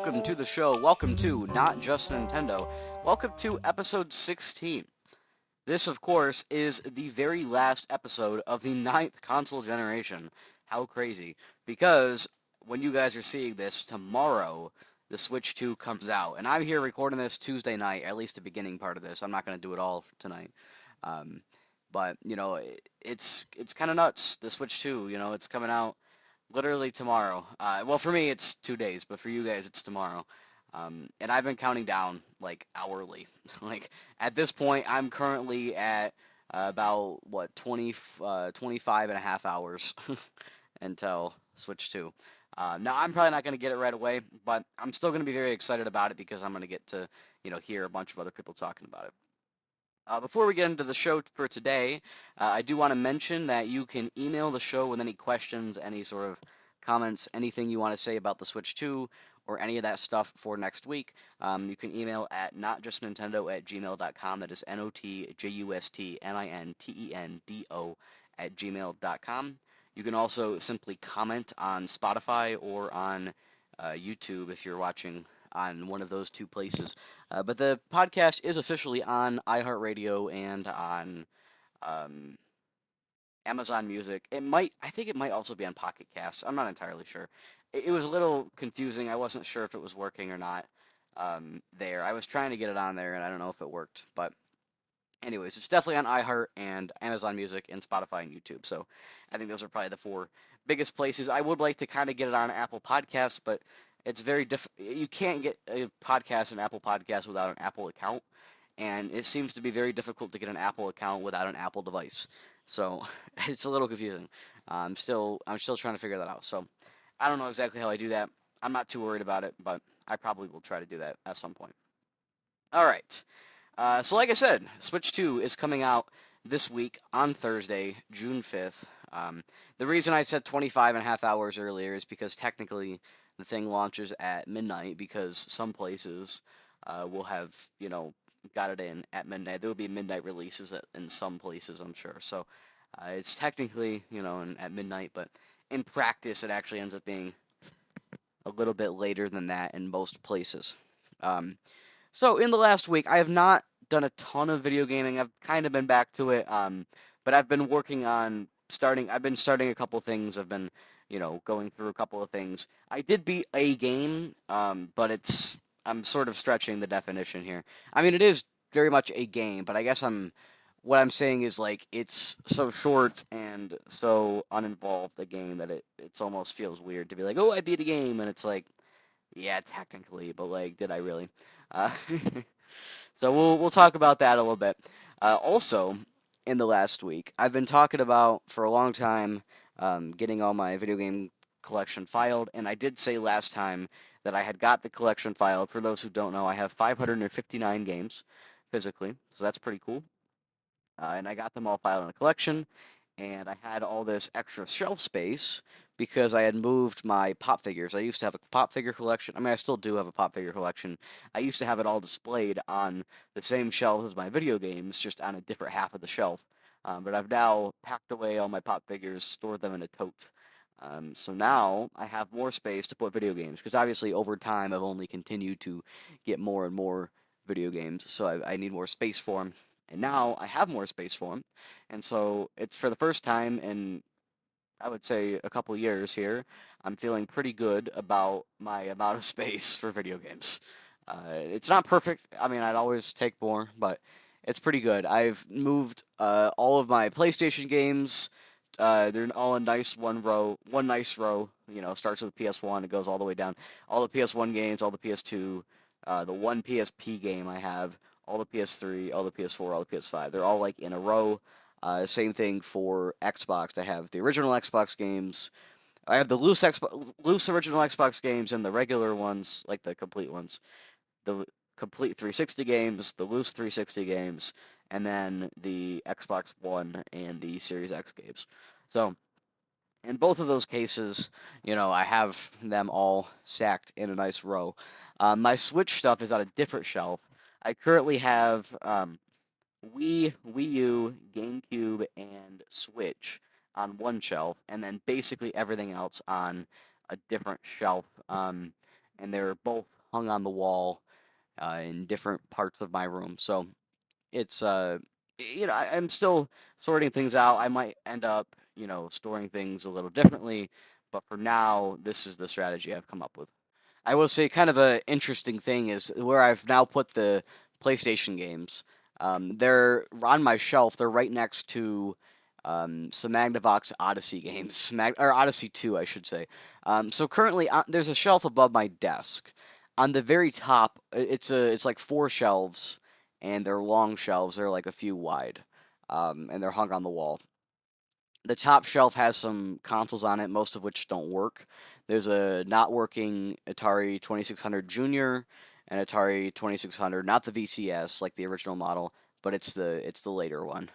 welcome to the show. Welcome to Not Just Nintendo. Welcome to episode 16. This, of course, is the very last episode of the ninth console generation. How crazy. Because when you guys are seeing this, tomorrow, the Switch 2 comes out. And I'm here recording this Tuesday night, at least the beginning part of this. I'm not going to do it all tonight. Um, but, it's kind of nuts. The Switch 2, it's coming out literally tomorrow. Well, for me, it's 2 days, but for you guys, it's tomorrow. And I've been counting down, like, hourly. Like, at this point, I'm currently at about, 25 and a half hours until Switch 2. Now, I'm probably not going to get it right away, but I'm still going to be very excited about it because I'm going to get to, hear a bunch of other people talking about it. Before we get into the show for today, I do want to mention that you can email the show with any questions, any sort of comments, anything you want to say about the Switch 2, or any of that stuff for next week. You can email at notjustnintendo@gmail.com. That is notjustnintendo@gmail.com. You can also simply comment on Spotify or on YouTube if you're watching on one of those two places. But the podcast is officially on iHeartRadio and on Amazon Music. I think it might also be on Pocket Casts. I'm not entirely sure. It was a little confusing. I wasn't sure if it was working or not there. I was trying to get it on there, and I don't know if it worked. But anyways, it's definitely on iHeart and Amazon Music and Spotify and YouTube. So I think those are probably the four biggest places. I would like to kind of get it on Apple Podcasts, but it's very you can't get a podcast on Apple Podcasts without an Apple account, and it seems to be very difficult to get an Apple account without an Apple device. So it's a little confusing. I'm still trying to figure that out. So I don't know exactly how I do that. I'm not too worried about it, but I probably will try to do that at some point. All right. So like I said, Switch 2 is coming out this week on Thursday, June 5th. The reason I said 25 and a half hours earlier is because technically the thing launches at midnight, because some places will have, got it in at midnight. There will be midnight releases in some places, I'm sure. So it's technically, at midnight, but in practice it actually ends up being a little bit later than that in most places. So in the last week, I have not done a ton of video gaming. I've kind of been back to it, but I've been working on I've been starting a couple things. I've been, going through a couple of things. I did beat a game, but I'm sort of stretching the definition here. I mean, it is very much a game, but I guess what I'm saying is, like, it's so short and so uninvolved a game that it's almost feels weird to be like, oh, I beat a game, and it's like, yeah, technically, but, like, did I really? Uh, so we'll talk about that a little bit. Also, in the last week, I've been talking about for a long time getting all my video game collection filed, and I did say last time that I had got the collection filed. For those who don't know, I have 559 games physically, so that's pretty cool. And I got them all filed in a collection, and I had all this extra shelf space because I had moved my pop figures. I used to have a pop figure collection. I mean, I still do have a pop figure collection. I used to have it all displayed on the same shelf as my video games, just on a different half of the shelf. But I've now packed away all my pop figures, stored them in a tote. So now I have more space to put video games, because obviously over time I've only continued to get more and more video games, so I need more space for them. And now I have more space for them, and so it's for the first time in, I would say, a couple years here, I'm feeling pretty good about my amount of space for video games. It's not perfect. I mean, I'd always take more, but it's pretty good. I've moved all of my PlayStation games. They're all in one nice row. Starts with PS1, it goes all the way down. All the PS1 games, all the PS2, the one PSP game I have, all the PS3, all the PS4, all the PS5. They're all, like, in a row. Same thing for Xbox. I have the original Xbox games. I have the loose original Xbox games and the regular ones, like the complete ones. The complete 360 games, the loose 360 games, and then the Xbox One and the Series X games. So, in both of those cases, I have them all stacked in a nice row. My Switch stuff is on a different shelf. I currently have Wii U, GameCube, and Switch on one shelf, and then basically everything else on a different shelf. and they're both hung on the wall in different parts of my room. So it's I'm still sorting things out. I might end up storing things a little differently, but for now, this is the strategy I've come up with. I will say, kind of a interesting thing is where I've now put the PlayStation games. They're on my shelf. They're right next to some Magnavox Odyssey games, or Odyssey 2, I should say. So currently, there's a shelf above my desk. On the very top, it's like four shelves, and they're long shelves. They're like a few wide, and they're hung on the wall. The top shelf has some consoles on it, most of which don't work. There's a not working Atari 2600 Junior and Atari 2600, not the VCS like the original model, but it's the later one,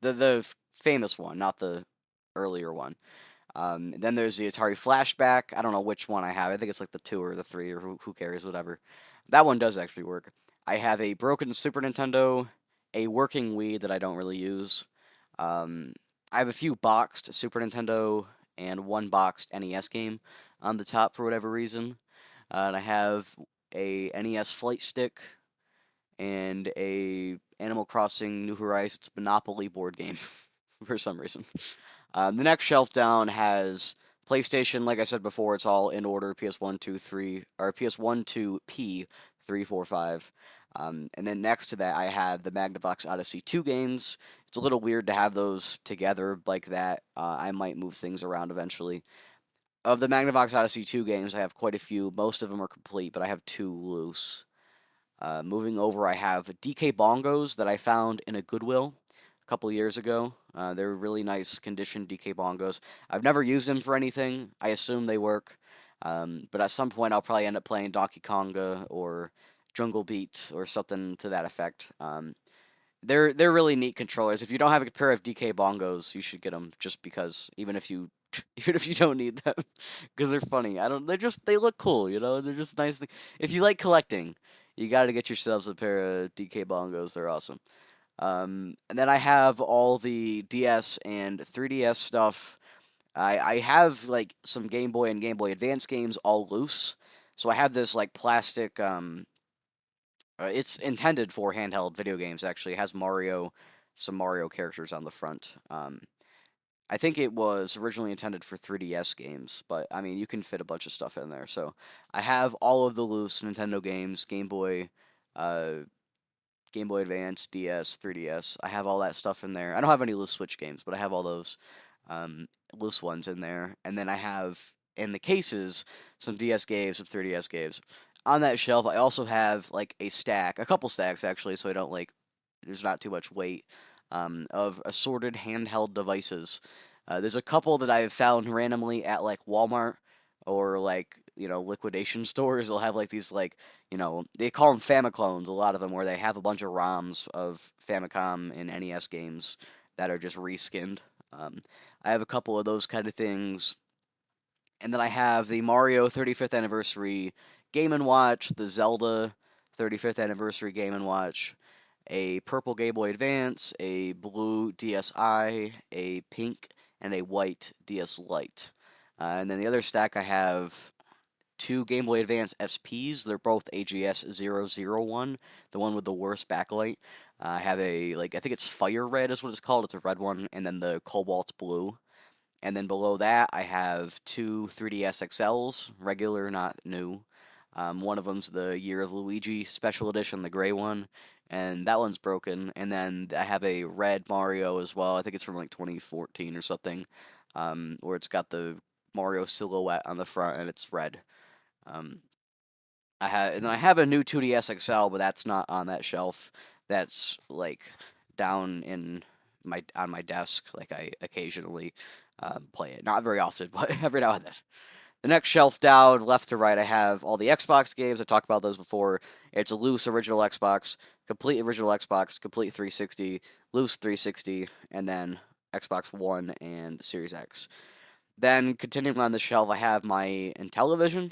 the famous one, not the earlier one. Then there's the Atari Flashback. I don't know which one I have. I think it's like the two or the three, or who cares, whatever. That one does actually work. I have a broken Super Nintendo, a working Wii that I don't really use. Um, I have a few boxed Super Nintendo and one boxed NES game on the top for whatever reason. And I have a NES Flight Stick and a Animal Crossing New Horizons Monopoly board game for some reason. The next shelf down has PlayStation. Like I said before, it's all in order: PS1, 2, 3, or PS1, 2, P, 3, 4, 5. And then next to that, I have the Magnavox Odyssey 2 games. It's a little weird to have those together like that. I might move things around eventually. Of the Magnavox Odyssey 2 games, I have quite a few. Most of them are complete, but I have two loose. Moving over, I have DK Bongos that I found in a Goodwill a couple years ago. They're really nice condition DK Bongos. I've never used them for anything. I assume they work. But at some point, I'll probably end up playing Donkey Konga or Jungle Beat or something to that effect. They're really neat controllers. If you don't have a pair of DK Bongos, you should get them just because even if you even if you don't need them because they're funny. I don't they look cool, They're just nice. If you like collecting, you got to get yourselves a pair of DK Bongos. They're awesome. And then I have all the DS and 3DS stuff. I have like some Game Boy and Game Boy Advance games all loose. So I have this like plastic it's intended for handheld video games. Actually, it has some Mario characters on the front. I think it was originally intended for 3DS games, but I mean, you can fit a bunch of stuff in there. So I have all of the loose Nintendo games, uh, Game Boy Advance, DS, 3DS. I have all that stuff in there. I don't have any loose Switch games, but I have all those loose ones in there. And then I have in the cases some DS games, some 3DS games. On that shelf, I also have like a couple stacks actually, so I don't like there's not too much weight of assorted handheld devices. There's a couple that I've found randomly at like Walmart or like liquidation stores. They'll have like these like they call them Famiclones. A lot of them where they have a bunch of ROMs of Famicom and NES games that are just reskinned. I have a couple of those kind of things, and then I have the Mario 35th anniversary Game and Watch, the Zelda 35th anniversary Game and Watch, a purple Game Boy Advance, a blue DSi, a pink, and a white DS Lite. And then the other stack I have two Game Boy Advance SPs. They're both AGS 001, the one with the worst backlight. I have I think it's Fire Red is what it's called. It's a red one, and then the Cobalt Blue. And then below that, I have two 3DS XLs, regular, not new. One of them's the Year of Luigi Special Edition, the gray one, and that one's broken. And then I have a red Mario as well. I think it's from like 2014 or something, where it's got the Mario silhouette on the front and it's red. Um, I have a new 2DS XL, but that's not on that shelf. That's like down in my on my desk. Like I occasionally play it, not very often, but every now and then. The next shelf down, left to right, I have all the Xbox games. I talked about those before. It's a loose original Xbox, complete original Xbox, complete 360, loose 360, and then Xbox One and Series X. Then continuing on the shelf, I have my Intellivision.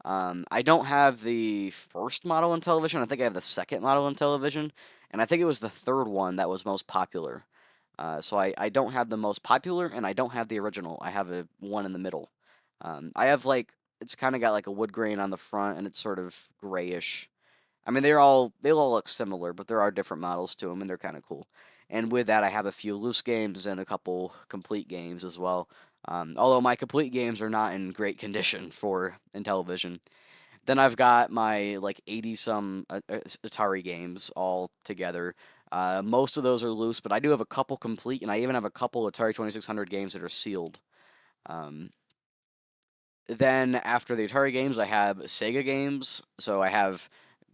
I don't have the first model Intellivision. I think I have the second model Intellivision, and I think it was the third one that was most popular. So I don't have the most popular, and I don't have the original. I have a one in the middle. I have like It's kind of got like a wood grain on the front, and it's sort of grayish. I mean, they all look similar, but there are different models to them, and they're kind of cool. And with that, I have a few loose games and a couple complete games as well. Although my complete games are not in great condition for Intellivision. Then I've got my like 80 some Atari games all together. Most of those are loose, but I do have a couple complete, and I even have a couple Atari 2600 games that are sealed. Um, then after the Atari games, I have Sega games. So I have,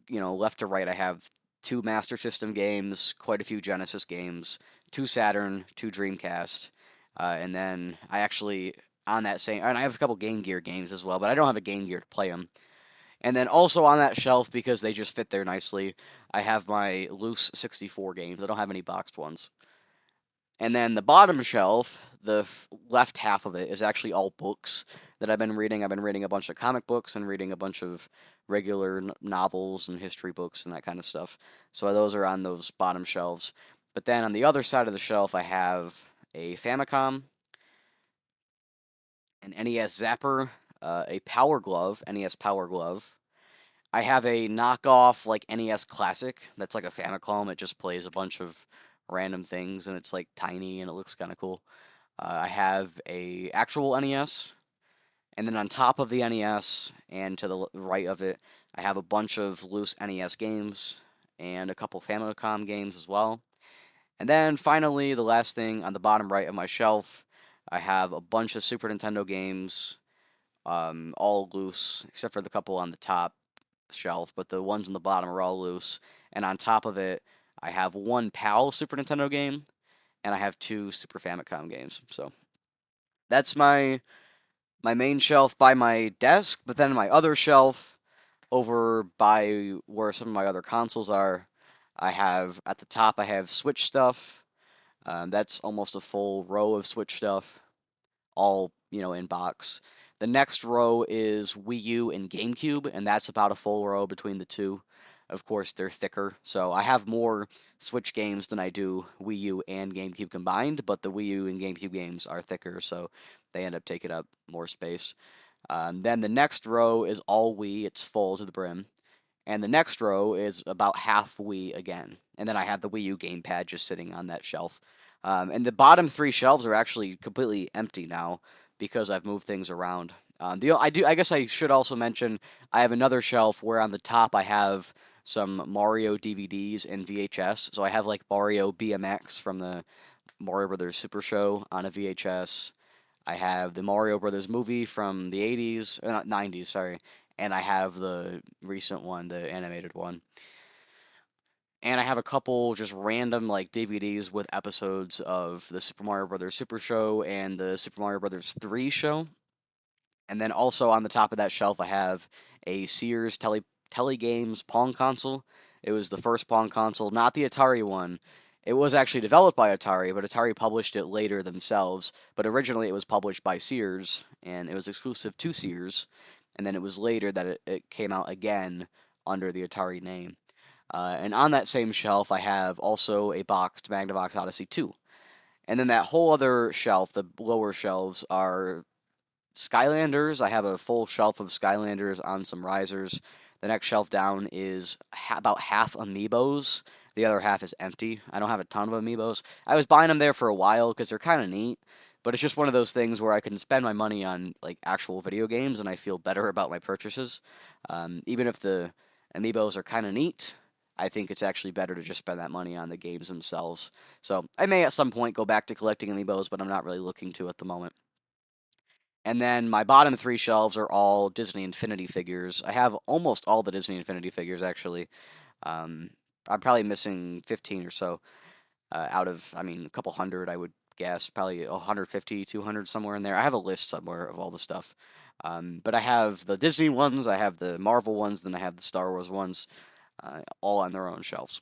left to right, I have two Master System games, quite a few Genesis games, two Saturn, two Dreamcast, and then I actually on that same, and I have a couple Game Gear games as well, but I don't have a Game Gear to play them. And then also on that shelf, because they just fit there nicely, I have my loose 64 games. I don't have any boxed ones. And then the bottom shelf, the left half of it, is actually all books that I've been reading. I've been reading a bunch of comic books and reading a bunch of regular novels and history books and that kind of stuff. So those are on those bottom shelves. But then on the other side of the shelf, I have a Famicom, an NES Zapper, a Power Glove, NES Power Glove. I have a knockoff like NES Classic that's like a Famicom. It just plays a bunch of random things and it's like tiny and it looks kind of cool. I have a actual NES, and then on top of the NES and to the right of it, I have a bunch of loose NES games and a couple Famicom games as well. And then finally, the last thing on the bottom right of my shelf, I have a bunch of Super Nintendo games, all loose except for the couple on the top shelf, but the ones on the bottom are all loose. And on top of it, I have one PAL Super Nintendo game, and I have two Super Famicom games. So that's my main shelf by my desk. But then my other shelf over by where some of my other consoles are, I have at the top I have Switch stuff. That's almost a full row of Switch stuff, all in box. The next row is Wii U and GameCube, and that's about a full row between the two. Of course, they're thicker, so I have more Switch games than I do Wii U and GameCube combined, but the Wii U and GameCube games are thicker, so they end up taking up more space. Then the next row is all Wii, it's full to the brim. And the next row is about half Wii again. And then I have the Wii U gamepad just sitting on that shelf. And the bottom three shelves are actually completely empty now because I've moved things around. I guess I should also mention I have another shelf where on the top I have some Mario DVDs and VHS. So I have like Mario BMX from the Mario Brothers Super Show on a VHS. I have the Mario Brothers movie from the 80s, not 90s, sorry, and I have the recent one, the animated one. And I have a couple just random like DVDs with episodes of the Super Mario Brothers Super Show and the Super Mario Brothers 3 show. And then also on the top of that shelf I have a Sears Telegames Pong console. It was the first Pong console, not the Atari one. It was actually developed by Atari, but Atari published it later themselves. But originally it was published by Sears, and it was exclusive to Sears. And then it was later that it came out again under the Atari name. And on that same shelf, I have also a boxed Magnavox Odyssey 2. And then that whole other shelf, the lower shelves, are Skylanders. I have a full shelf of Skylanders on some risers. The next shelf down is about half Amiibos. The other half is empty. I don't have a ton of Amiibos. I was buying them there for a while because they're kind of neat, but it's just one of those things where I can spend my money on like actual video games and I feel better about my purchases. Even if the Amiibos are kind of neat, I think it's actually better to just spend that money on the games themselves. So I may at some point go back to collecting Amiibos, but I'm not really looking to at the moment. And then my bottom three shelves are all Disney Infinity figures. I have almost all the Disney Infinity figures, actually. Um, I'm probably missing 15 or so out of, I mean, a couple hundred, I would guess. Probably 150, 200, somewhere in there. I have a list somewhere of all the stuff. But I have the Disney ones, I have the Marvel ones, then I have the Star Wars ones, all on their own shelves.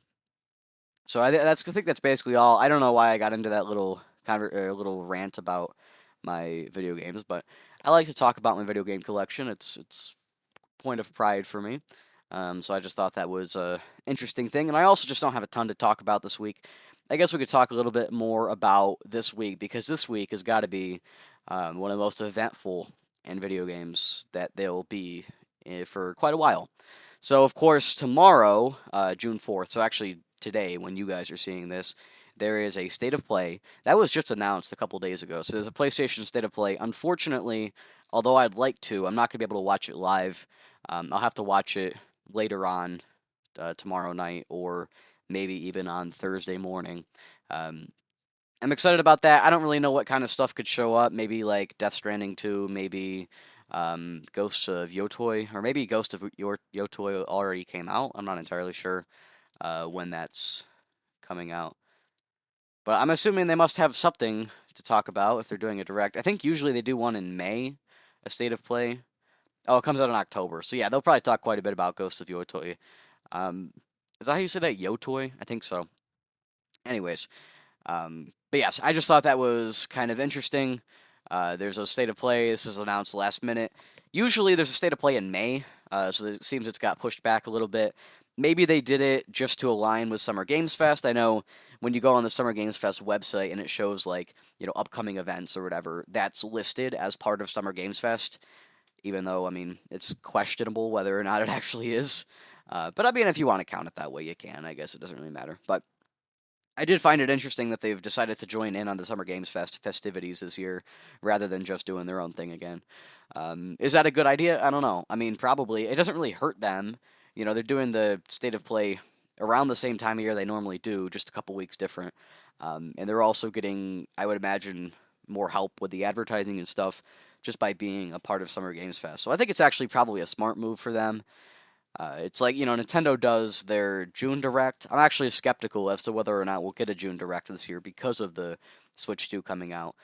So I think that's basically all. I don't know why I got into that little rant about my video games, but I like to talk about my video game collection. It's point of pride for me. So I just thought that was a interesting thing, and I also just don't have a ton to talk about this week. I guess we could talk a little bit more about this week because this week has got to be one of the most eventful and video games that they'll be for quite a while. So, of course, tomorrow, June 4th, so actually today, when you guys are seeing this, there is a State of Play. That was just announced a couple days ago. So, there's a PlayStation State of Play. Unfortunately, although I'd like to, I'm not going to be able to watch it live. I'll have to watch it later on tomorrow night or maybe even on Thursday morning. Um, I'm excited about that. I don't really know what kind of stuff could show up. Maybe like Death Stranding 2, maybe Ghost of Yotoi, or maybe Ghost of Yotoi already came out. I'm not entirely sure when that's coming out. But I'm assuming they must have something to talk about if they're doing a direct. I think usually they do one in May, a State of Play. Oh, it comes out in October. So yeah, they'll probably talk quite a bit about Ghost of Yotoi. Um, is that how you say that? Yotoi? I think so. Anyways, but yes, I just thought that was kind of interesting. There's a State of Play. This is announced last minute. Usually there's a State of Play in May, so it seems it's got pushed back a little bit. Maybe they did it just to align with Summer Games Fest. I know when you go on the Summer Games Fest website and it shows like, upcoming events or whatever, that's listed as part of Summer Games Fest, even though, I mean, it's questionable whether or not it actually is. But I mean, if you want to count it that way, you can. I guess it doesn't really matter. But I did find it interesting that they've decided to join in on the Summer Games Fest festivities this year rather than just doing their own thing again. Is that a good idea? I don't know. I mean, probably. It doesn't really hurt them. They're doing the State of Play around the same time of year they normally do, just a couple weeks different. And they're also getting, I would imagine, more help with the advertising and stuff just by being a part of Summer Games Fest. So I think it's actually probably a smart move for them. It's like, Nintendo does their June Direct. I'm actually skeptical as to whether or not we'll get a June Direct this year because of the Switch 2 coming out.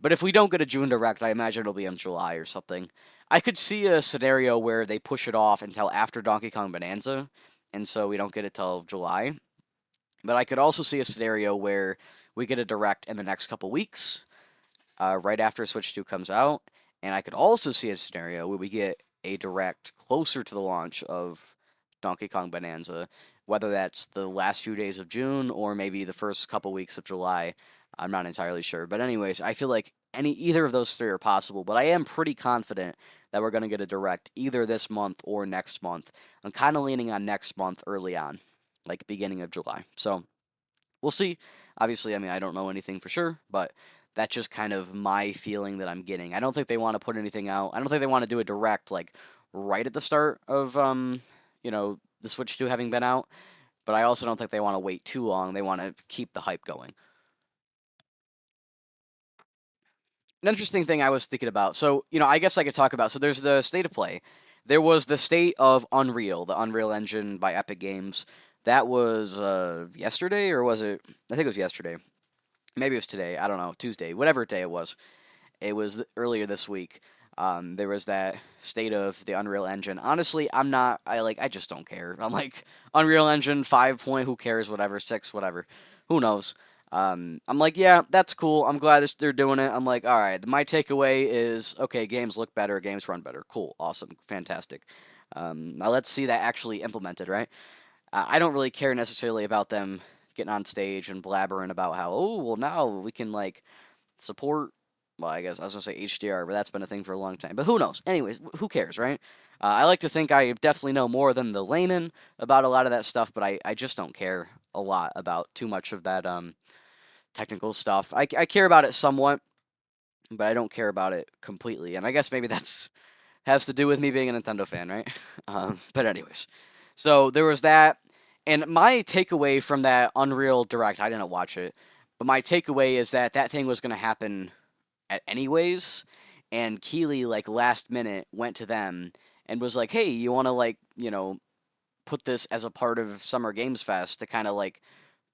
But if we don't get a June Direct, I imagine it'll be in July or something. I could see a scenario where they push it off until after Donkey Kong Bonanza, and so we don't get it till July. But I could also see a scenario where we get a Direct in the next couple weeks, right after Switch 2 comes out. And I could also see a scenario where we get a direct closer to the launch of Donkey Kong Bonanza, whether that's the last few days of June or maybe the first couple weeks of July. I'm not entirely sure. But anyways, I feel like either of those three are possible, but I am pretty confident that we're going to get a direct either this month or next month. I'm kind of leaning on next month early on, like beginning of July. So we'll see. Obviously, I mean, I don't know anything for sure, but that's just kind of my feeling that I'm getting. I don't think they want to put anything out. I don't think they want to do a direct like right at the start of the Switch 2 having been out, but I also don't think they want to wait too long. They want to keep the hype going. An interesting thing I was thinking about. So, I guess I could talk about. So there's the State of Play. There was the State of Unreal, the Unreal Engine by Epic Games. That was yesterday, or was it? I think it was yesterday. Maybe it was today. I don't know. Tuesday, whatever day it was. It was earlier this week. There was that State of the Unreal Engine. Honestly, I'm not. I just don't care. I'm like Unreal Engine 5 point. Who cares? Whatever. 6. Whatever. Who knows? I'm like, yeah, that's cool. I'm glad they're doing it. I'm like, all right. My takeaway is, okay, games look better, games run better. Cool, awesome, fantastic. Now let's see that actually implemented, right? I don't really care necessarily about them getting on stage and blabbering about how, oh, well, now we can like support. Well, I guess I was gonna say HDR, but that's been a thing for a long time. But who knows? Anyways, who cares, right? I like to think I definitely know more than the layman about a lot of that stuff, but I just don't care a lot about too much of that technical stuff. I care about it somewhat, but I don't care about it completely. And I guess maybe that's has to do with me being a Nintendo fan, right? But anyways, so there was that, and my takeaway from that Unreal Direct, I didn't watch it, but my takeaway is that that thing was going to happen at anyways, and Keeley like last minute went to them and was like, "Hey, you want to like put this as a part of Summer Games Fest to kind of like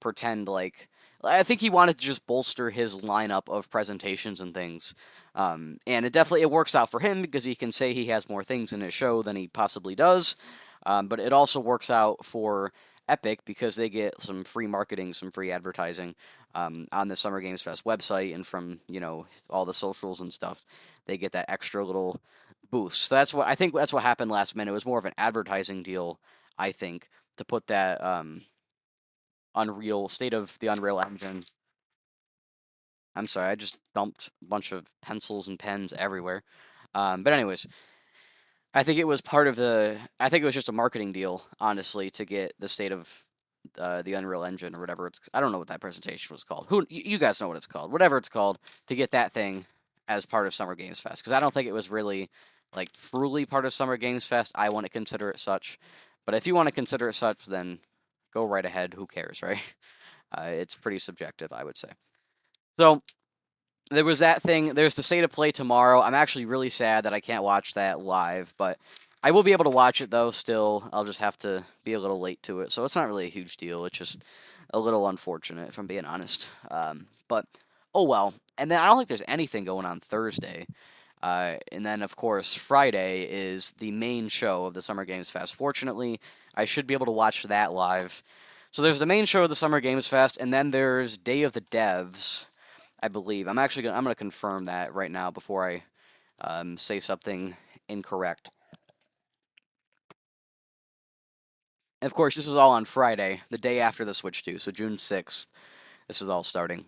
pretend like." I think he wanted to just bolster his lineup of presentations and things. And it works out for him because he can say he has more things in his show than he possibly does. But it also works out for Epic because they get some free marketing, some free advertising on the Summer Games Fest website and from all the socials and stuff. They get that extra little boost. So that's what happened last minute. It was more of an advertising deal, I think, to put that Unreal State of the Unreal Engine. I'm sorry, I just dumped a bunch of pencils and pens everywhere. But anyways, I think it was part of the. I think it was just a marketing deal, honestly, to get the state of the Unreal Engine or whatever. I don't know what that presentation was called. You guys know what it's called? Whatever it's called, to get that thing as part of Summer Games Fest, because I don't think it was really like truly part of Summer Games Fest. I want to consider it such, but if you want to consider it such, then go right ahead. Who cares, right? It's pretty subjective, I would say. So there was that thing. There's the state of play tomorrow. I'm actually really sad that I can't watch that live, but I will be able to watch it though. Still, I'll just have to be a little late to it, so it's not really a huge deal. It's just a little unfortunate, if I'm being honest. But oh well. And then I don't think there's anything going on Thursday. And then, of course, Friday is the main show of the Summer Games Fest. Fortunately, I should be able to watch that live. So there's the main show of the Summer Games Fest, and then there's Day of the Devs, I believe. I'm gonna confirm that right now before I say something incorrect. And of course, this is all on Friday, the day after the Switch 2, so June 6th. This is all starting.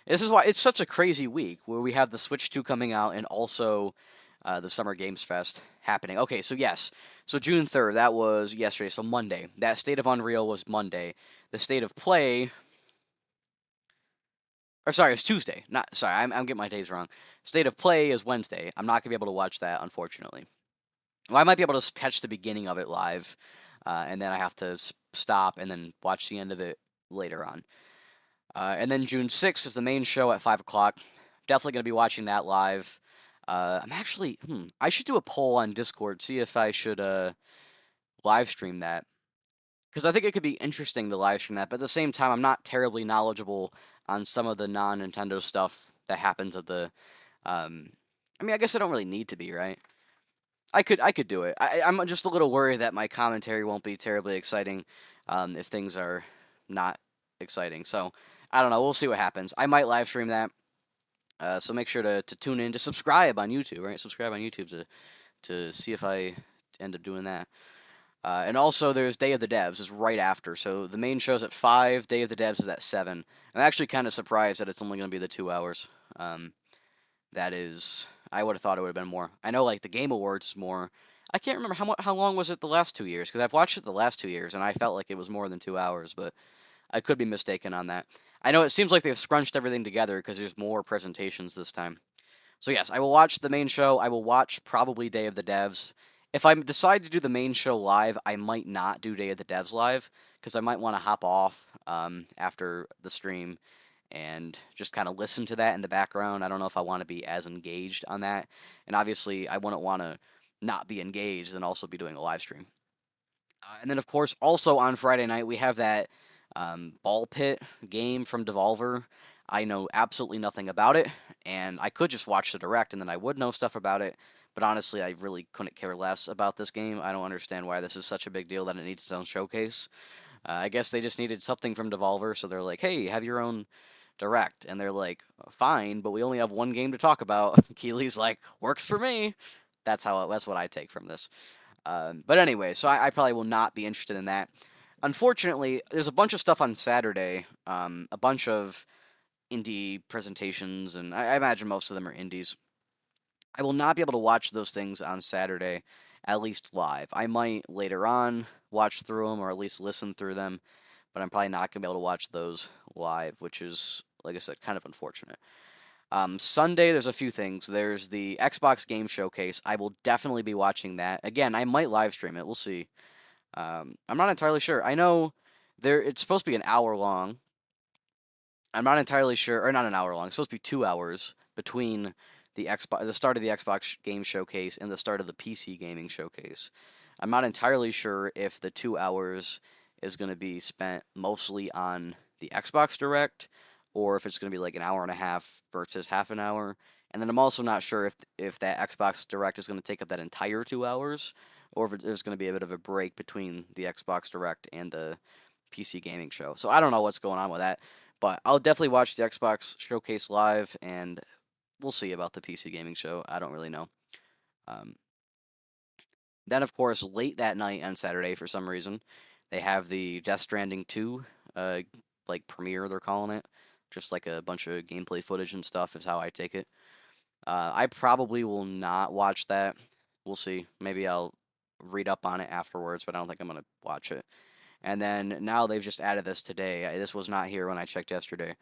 This is why it's such a crazy week where we have the Switch 2 coming out and also the Summer Games Fest happening. Okay, so yes. So June 3rd, that was yesterday, so Monday. That State of Unreal was Monday. The State of Play, or sorry, it's Tuesday. Not sorry, I'm getting my days wrong. State of Play is Wednesday. I'm not gonna be able to watch that, unfortunately. Well, I might be able to catch the beginning of it live, and then I have to stop and then watch the end of it later on. And then June 6th is the main show at 5 o'clock. Definitely going to be watching that live. I'm actually, I should do a poll on Discord, see if I should live stream that. Because I think it could be interesting to live stream that, but at the same time, I'm not terribly knowledgeable on some of the non Nintendo stuff that happens at the. I mean, I guess I don't really need to be, right? I could do it. I'm just a little worried that my commentary won't be terribly exciting if things are not exciting. So I don't know. We'll see what happens. I might live stream that. So make sure to tune in, to subscribe on YouTube, right? Subscribe on YouTube to see if I end up doing that. And also, there's Day of the Devs is right after. So the main show's at 5. Day of the Devs is at 7. I'm actually kind of surprised that it's only going to be the 2 hours. That is, I would have thought it would have been more. I know, like, the Game Awards is more. I can't remember how long was it the last 2 years, because I've watched it the last 2 years, and I felt like it was more than 2 hours, but I could be mistaken on that. I know it seems like they've scrunched everything together because there's more presentations this time. So yes, I will watch the main show. I will watch probably Day of the Devs. If I decide to do the main show live, I might not do Day of the Devs live because I might want to hop off after the stream and just kind of listen to that in the background. I don't know if I want to be as engaged on that. And obviously, I wouldn't want to not be engaged and also be doing a live stream. And then, of course, also on Friday night, we have that ball pit game from Devolver. I know absolutely nothing about it, and I could just watch the direct and then I would know stuff about it. But honestly, I really couldn't care less about this game. I don't understand why this is such a big deal that it needs its own showcase. I guess they just needed something from Devolver, so they're like, hey, have your own direct. And they're like, fine, but we only have one game to talk about. Keely's like, works for me. That's what I take from this. But anyway, so I probably will not be interested in that. Unfortunately, there's a bunch of stuff on Saturday, a bunch of indie presentations, and I imagine most of them are indies. I will not be able to watch those things on Saturday, at least live. I might later on watch through them or at least listen through them, but I'm probably not going to be able to watch those live, which is, like I said, kind of unfortunate. Sunday, there's a few things. There's the Xbox Game Showcase. I will definitely be watching that. Again, I might live stream it. We'll see. I'm not entirely sure. I know it's supposed to be an hour long. I'm not entirely sure, or not an hour long. It's supposed to be 2 hours between the start of the Xbox Game Showcase and the start of the PC Gaming Showcase. I'm not entirely sure if the 2 hours is going to be spent mostly on the Xbox Direct, or if it's going to be like an hour and a half versus half an hour. And then I'm also not sure if that Xbox Direct is going to take up that entire 2 hours, or if there's going to be a bit of a break between the Xbox Direct and the PC Gaming Show. So I don't know what's going on with that, but I'll definitely watch the Xbox Showcase live, and we'll see about the PC Gaming Show. I don't really know. Um, then, of course, late that night on Saturday, for some reason, they have the Death Stranding 2, like premiere, they're calling it. Just like a bunch of gameplay footage and stuff is how I take it. I probably will not watch that. We'll see. Maybe I'll read up on it afterwards, but I don't think I'm gonna watch it. And then now they've just added this today. This was not here when I checked yesterday.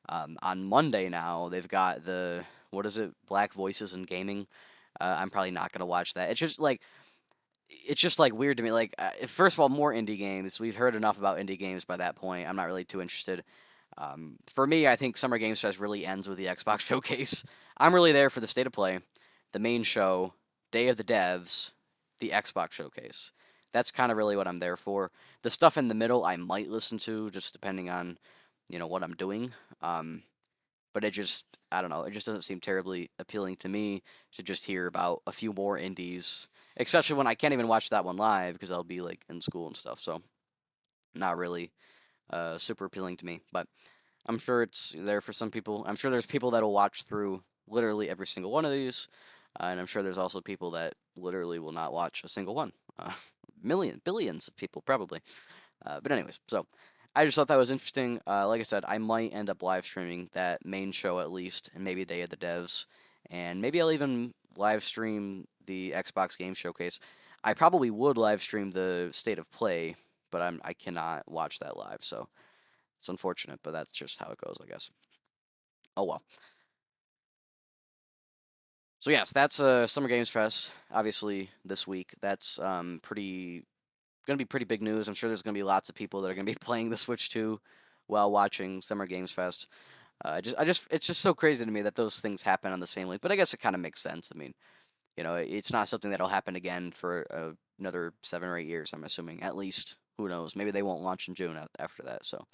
On Monday now they've got the what is it? Black Voices in Gaming. I'm probably not gonna watch that. It's just like weird to me. Like first of all, more indie games. We've heard enough about indie games by that point. I'm not really too interested. For me, I think Summer Games Fest really ends with the Xbox Showcase. I'm really there for the State of Play, the main show, Day of the Devs, the Xbox Showcase. That's kind of really what I'm there for. The stuff in the middle, I might listen to, just depending on, what I'm doing. But I don't know, it just doesn't seem terribly appealing to me to just hear about a few more indies, especially when I can't even watch that one live because I'll be like in school and stuff. So not really super appealing to me. But I'm sure it's there for some people. I'm sure there's people that'll watch through literally every single one of these, and I'm sure there's also people that literally will not watch a single one. Billions of people probably. But anyways, so I just thought that was interesting. Like I said, I might end up live streaming that main show at least, and maybe Day of the Devs, and maybe I'll even live stream the Xbox Game Showcase. I probably would live stream the State of Play, but I cannot watch that live, so it's unfortunate, but that's just how it goes, I guess. Oh well. So yes, that's Summer Games Fest. Obviously, this week. That's pretty gonna be pretty big news. I'm sure there's gonna be lots of people that are gonna be playing the Switch 2 while watching Summer Games Fest. It's just so crazy to me that those things happen on the same week. But I guess it kind of makes sense. I mean, it's not something that'll happen again for another 7 or 8 years. I'm assuming, at least. Who knows? Maybe they won't launch in June after that. So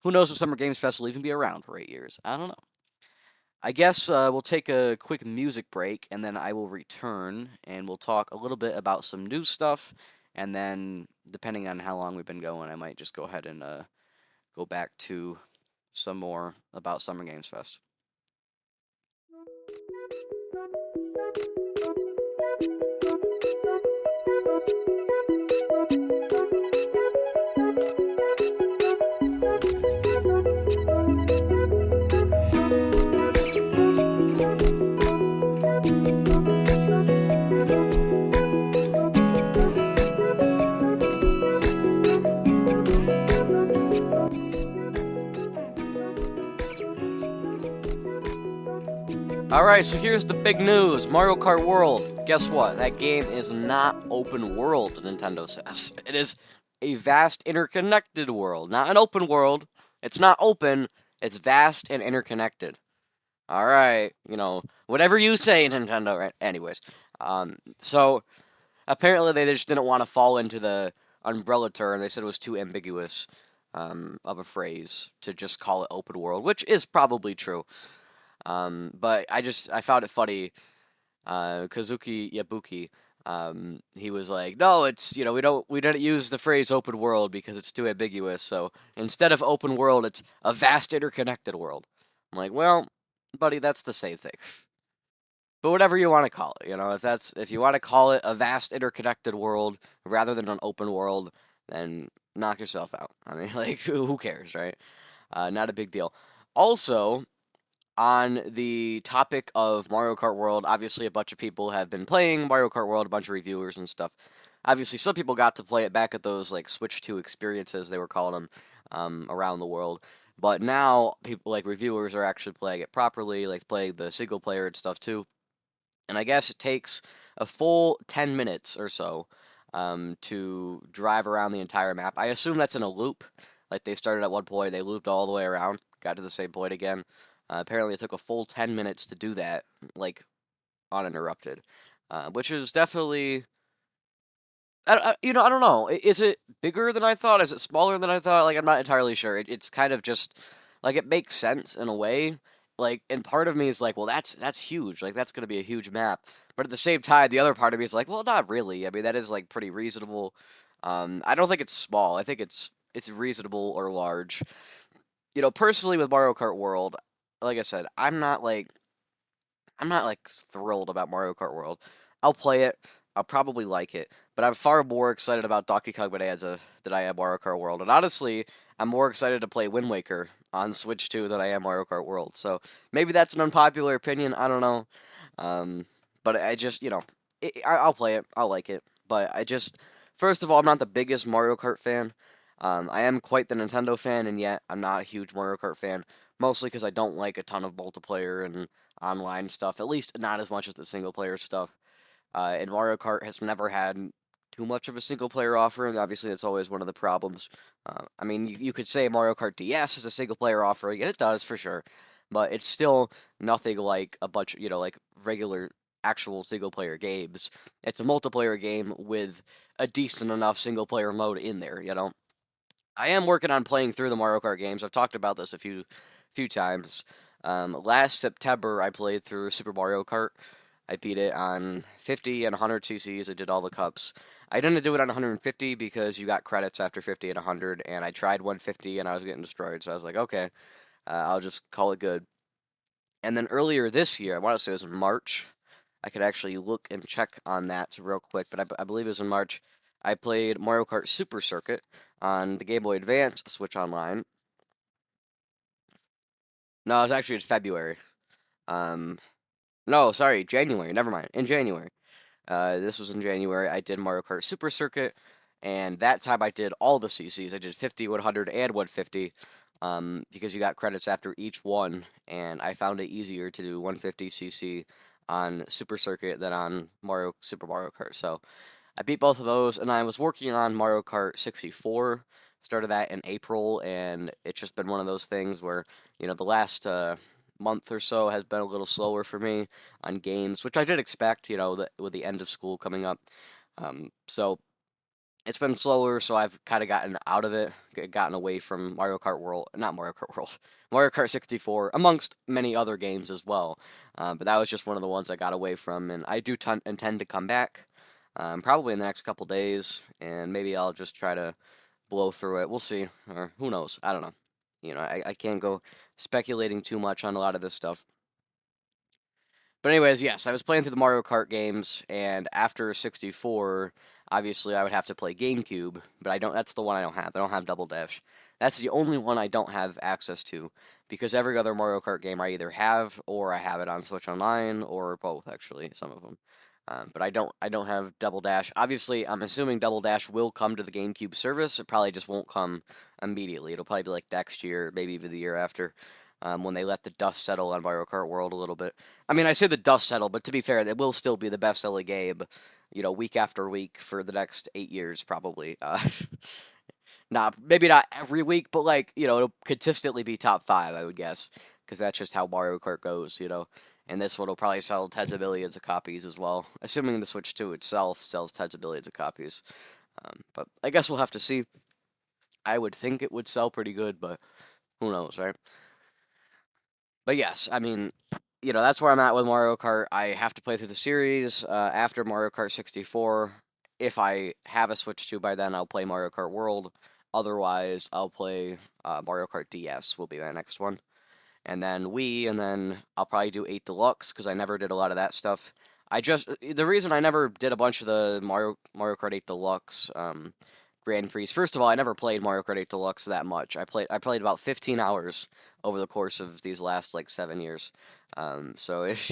who knows if Summer Games Fest will even be around for 8 years? I don't know. I guess we'll take a quick music break and then I will return and we'll talk a little bit about some new stuff. And then, depending on how long we've been going, I might just go ahead and go back to some more about Summer Games Fest. Alright, so here's the big news. Mario Kart World. Guess what? That game is not open world, Nintendo says. It is a vast interconnected world. Not an open world. It's not open. It's vast and interconnected. Alright, whatever you say, Nintendo, right? Anyways, so apparently they just didn't want to fall into the umbrella term. They said it was too ambiguous of a phrase to just call it open world, which is probably true. But I found it funny. Kazuki Yabuki, he was like, no, it's we don't use the phrase open world because it's too ambiguous. So instead of open world, it's a vast interconnected world. I'm like, well, buddy, that's the same thing. But whatever you want to call it, if you want to call it a vast interconnected world rather than an open world, then knock yourself out. I mean, like, who cares, right? Not a big deal. Also, on the topic of Mario Kart World, obviously a bunch of people have been playing Mario Kart World, a bunch of reviewers and stuff. Obviously, some people got to play it back at those like Switch 2 experiences, they were calling them, around the world. But now people like reviewers are actually playing it properly, like playing the single player and stuff too. And I guess it takes a full 10 minutes or so to drive around the entire map. I assume that's in a loop. Like they started at one point, they looped all the way around, got to the same point again. Apparently, it took a full 10 minutes to do that, like, uninterrupted, which is definitely, I don't know. Is it bigger than I thought? Is it smaller than I thought? Like, I'm not entirely sure. It's kind of just, like, it makes sense in a way. Like, and part of me is like, well, that's huge. Like, that's going to be a huge map. But at the same time, the other part of me is like, well, not really. I mean, that is, like, pretty reasonable. I don't think it's small. I think it's reasonable or large. Personally, with Mario Kart World, like I said, I'm not like thrilled about Mario Kart World. I'll play it. I'll probably like it, but I'm far more excited about Donkey Kong Bonanza than I am Mario Kart World. And honestly, I'm more excited to play Wind Waker on Switch 2 than I am Mario Kart World. So maybe that's an unpopular opinion. I don't know. Um, but I just, I'll play it. I'll like it. But first of all, I'm not the biggest Mario Kart fan. I am quite the Nintendo fan, and yet I'm not a huge Mario Kart fan. Mostly because I don't like a ton of multiplayer and online stuff. At least not as much as the single player stuff. And Mario Kart has never had too much of a single player offering. Obviously, that's always one of the problems. I mean, you could say Mario Kart DS is a single player offering, and it does for sure, but it's still nothing like a bunch, like regular actual single player games. It's a multiplayer game with a decent enough single player mode in there. I am working on playing through the Mario Kart games. I've talked about this a few times. Last September, I played through Super Mario Kart. I beat it on 50 and 100 CCs. I did all the cups. I didn't do it on 150 because you got credits after 50 and 100, and I tried 150 and I was getting destroyed. So I was like, okay, I'll just call it good. And then earlier this year, I want to say it was in March. I could actually look and check on that real quick, but I believe it was in March. I played Mario Kart Super Circuit on the Game Boy Advance Switch Online. No, it's February. Um, no, sorry, January. Never mind. In January. This was in January. I did Mario Kart Super Circuit, and that time I did all the CCs. I did 50, 100, and 150, because you got credits after each one, and I found it easier to do 150cc on Super Circuit than on Super Mario Kart. So I beat both of those, and I was working on Mario Kart 64. Started that in April, and it's just been one of those things where, the last month or so has been a little slower for me on games, which I did expect, with the end of school coming up. So it's been slower, so I've kind of gotten out of it, gotten away from Mario Kart World, not Mario Kart World, Mario Kart 64, amongst many other games as well. But that was just one of the ones I got away from, and I do intend to come back, probably in the next couple days, and maybe I'll just try to blow through it. We'll see, or who knows? I don't know. I can't go speculating too much on a lot of this stuff. But anyways, yes, I was playing through the Mario Kart games, and after 64, obviously I would have to play GameCube, but I don't. That's the one I don't have. I don't have Double Dash. That's the only one I don't have access to, because every other Mario Kart game I either have or I have it on Switch Online or both. Actually, some of them. But I don't have Double Dash. Obviously, I'm assuming Double Dash will come to the GameCube service. It probably just won't come immediately. It'll probably be like next year, maybe even the year after, when they let the dust settle on Mario Kart World a little bit. I mean, I say the dust settle, but to be fair, it will still be the best-selling game, week after week for the next 8 years, probably. Not maybe not every week, but like it'll consistently be top five, I would guess, because that's just how Mario Kart goes. And this one will probably sell tens of millions of copies as well, assuming the Switch 2 itself sells tens of millions of copies. But I guess we'll have to see. I would think it would sell pretty good, but who knows, right? But yes, I mean, that's where I'm at with Mario Kart. I have to play through the series after Mario Kart 64. If I have a Switch 2 by then, I'll play Mario Kart World. Otherwise, I'll play Mario Kart DS will be my next one. And then Wii, and then I'll probably do 8 Deluxe because I never did a lot of that stuff. The reason I never did a bunch of the Mario Kart 8 Deluxe Grand Prix. First of all, I never played Mario Kart 8 Deluxe that much. I played about 15 hours over the course of these last like 7 years. So it's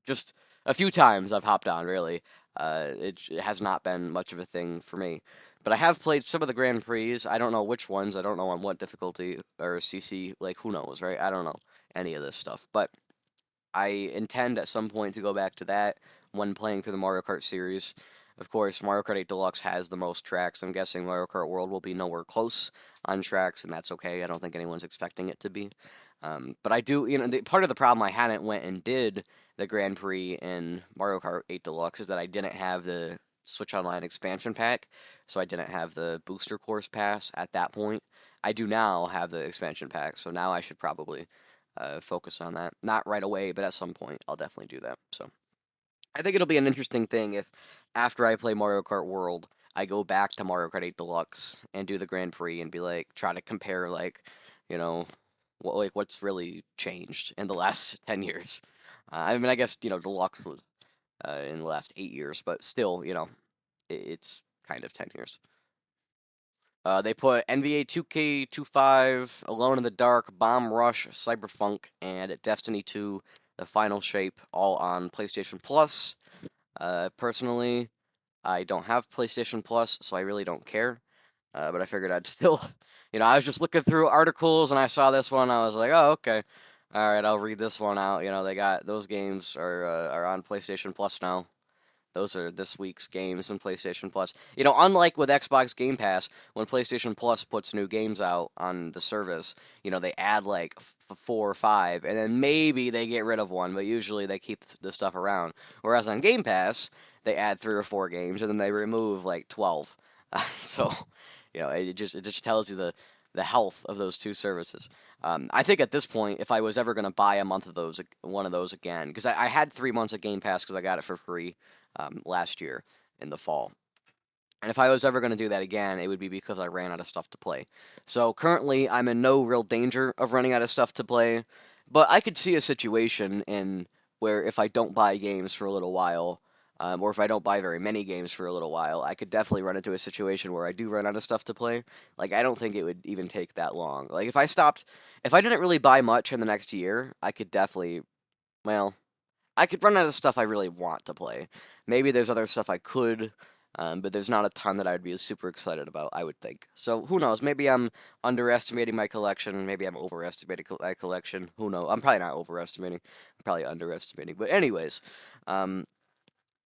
just a few times I've hopped on. Really, it has not been much of a thing for me. But I have played some of the Grand Prix. I don't know which ones. I don't know on what difficulty or CC. Like who knows, right? I don't know any of this stuff. But I intend at some point to go back to that when playing through the Mario Kart series. Of course, Mario Kart 8 Deluxe has the most tracks. I'm guessing Mario Kart World will be nowhere close on tracks, and that's okay. I don't think anyone's expecting it to be. But I do, part of the problem I hadn't went and did the Grand Prix in Mario Kart 8 Deluxe is that I didn't have the Switch Online expansion pack, so I didn't have the booster course pass at that point. I do now have the expansion pack, so now I should probably focus on that. Not right away, but at some point I'll definitely do that. So I think it'll be an interesting thing if after I play Mario Kart World, I go back to Mario Kart 8 Deluxe and do the Grand Prix and be like try to compare like, you know, what's really changed in the last 10 years. I mean, I guess, Deluxe was in the last 8 years, but still, it's kind of 10 years. They put NBA 2K25, Alone in the Dark, Bomb Rush, Cyberpunk, and Destiny 2 the final shape, all on PlayStation Plus. Personally, I don't have PlayStation Plus, so I really don't care. But I figured I'd still, I was just looking through articles and I saw this one. I was like, oh, okay. All right, I'll read this one out. They got those games are on PlayStation Plus now. Those are this week's games on PlayStation Plus. Unlike with Xbox Game Pass, when PlayStation Plus puts new games out on the service, they add like 4 or 5, and then maybe they get rid of one, but usually they keep the stuff around. Whereas on Game Pass, they add 3 or 4 games, and then they remove like 12. So, it just tells you the health of those two services. I think at this point, if I was ever going to buy one of those again, because I had 3 months of Game Pass because I got it for free last year in the fall. And if I was ever going to do that again, it would be because I ran out of stuff to play. So currently, I'm in no real danger of running out of stuff to play, but I could see a situation in where if I don't buy games for a little while, or if I don't buy very many games for a little while, I could definitely run into a situation where I do run out of stuff to play. Like, I don't think it would even take that long. Like, if I didn't really buy much in the next year, I could definitely, well, I could run out of stuff I really want to play. Maybe there's other stuff I could, but there's not a ton that I'd be super excited about, I would think. So who knows? Maybe I'm underestimating my collection. Maybe I'm overestimating my collection. Who knows? I'm probably not overestimating. I'm probably underestimating. But anyways,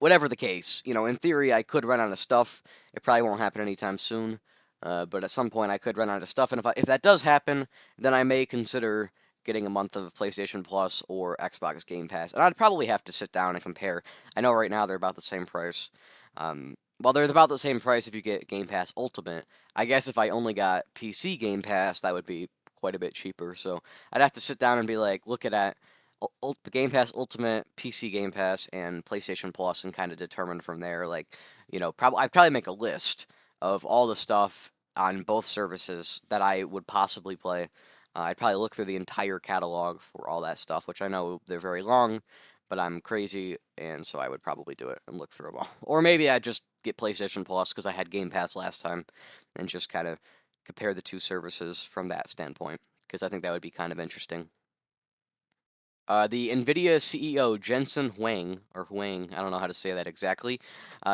whatever the case, in theory, I could run out of stuff. It probably won't happen anytime soon. But at some point, I could run out of stuff, and if that does happen, then I may consider getting a month of PlayStation Plus or Xbox Game Pass, and I'd probably have to sit down and compare. I know right now they're about the same price. Well, they're about the same price if you get Game Pass Ultimate. I guess if I only got PC Game Pass, that would be quite a bit cheaper. So I'd have to sit down and be like, look at Game Pass Ultimate, PC Game Pass, and PlayStation Plus, and kind of determine from there. Like, I'd probably make a list of all the stuff on both services that I would possibly play. I'd probably look through the entire catalog for all that stuff, which I know they're very long, but I'm crazy, and so I would probably do it and look through them all. Or maybe I'd just get PlayStation Plus because I had Game Pass last time, and just kind of compare the two services from that standpoint, because I think that would be kind of interesting. The NVIDIA CEO Jensen Huang, or Huang, I don't know how to say that exactly,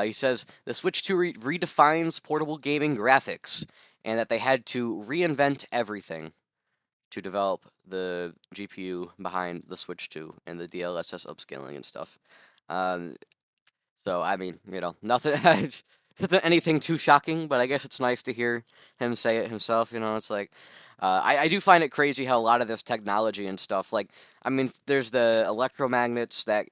he says the Switch 2 redefines portable gaming graphics, and that they had to reinvent everything to develop the GPU behind the Switch 2 and the DLSS upscaling and stuff. Um, so, I mean, nothing, nothing anything too shocking, but I guess it's nice to hear him say it himself. It's like, I do find it crazy how a lot of this technology and stuff, like, I mean, there's the electromagnets that,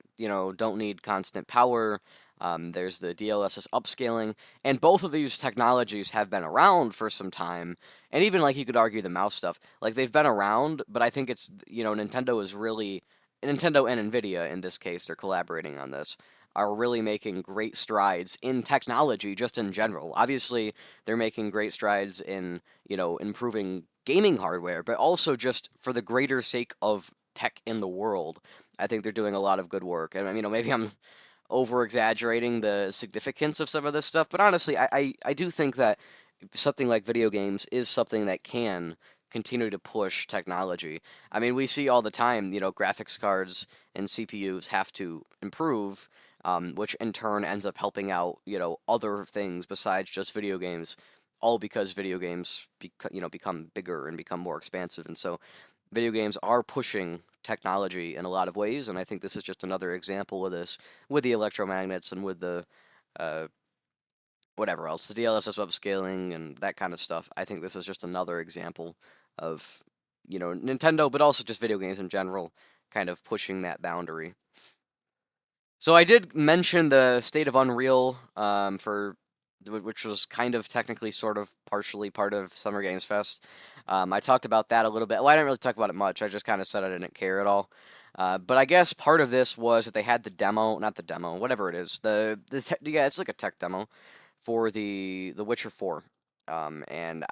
don't need constant power. There's the DLSS upscaling, and both of these technologies have been around for some time. And even, like, you could argue the mouse stuff, like, they've been around, but I think it's, Nintendo is really, Nintendo and Nvidia in this case, they're collaborating on this, are really making great strides in technology just in general. Obviously, they're making great strides in, improving gaming hardware, but also just for the greater sake of tech in the world. I think they're doing a lot of good work. And, maybe I'm over exaggerating the significance of some of this stuff, but honestly, I do think that something like video games is something that can continue to push technology. I mean, we see all the time, graphics cards and CPUs have to improve, which in turn ends up helping out, other things besides just video games, all because video games, become bigger and become more expansive. And so video games are pushing technology in a lot of ways, and I think this is just another example of this with the electromagnets and with the uh, whatever else, the DLSS upscaling and that kind of stuff. I think this is just another example of, Nintendo, but also just video games in general, kind of pushing that boundary. So I did mention the State of Unreal, which was kind of technically sort of partially part of Summer Games Fest. I talked about that a little bit. Well, I didn't really talk about it much. I just kind of said I didn't care at all. But I guess part of this was that they had the demo, not the demo, whatever it is. Yeah, it's like a tech demo for the Witcher 4. And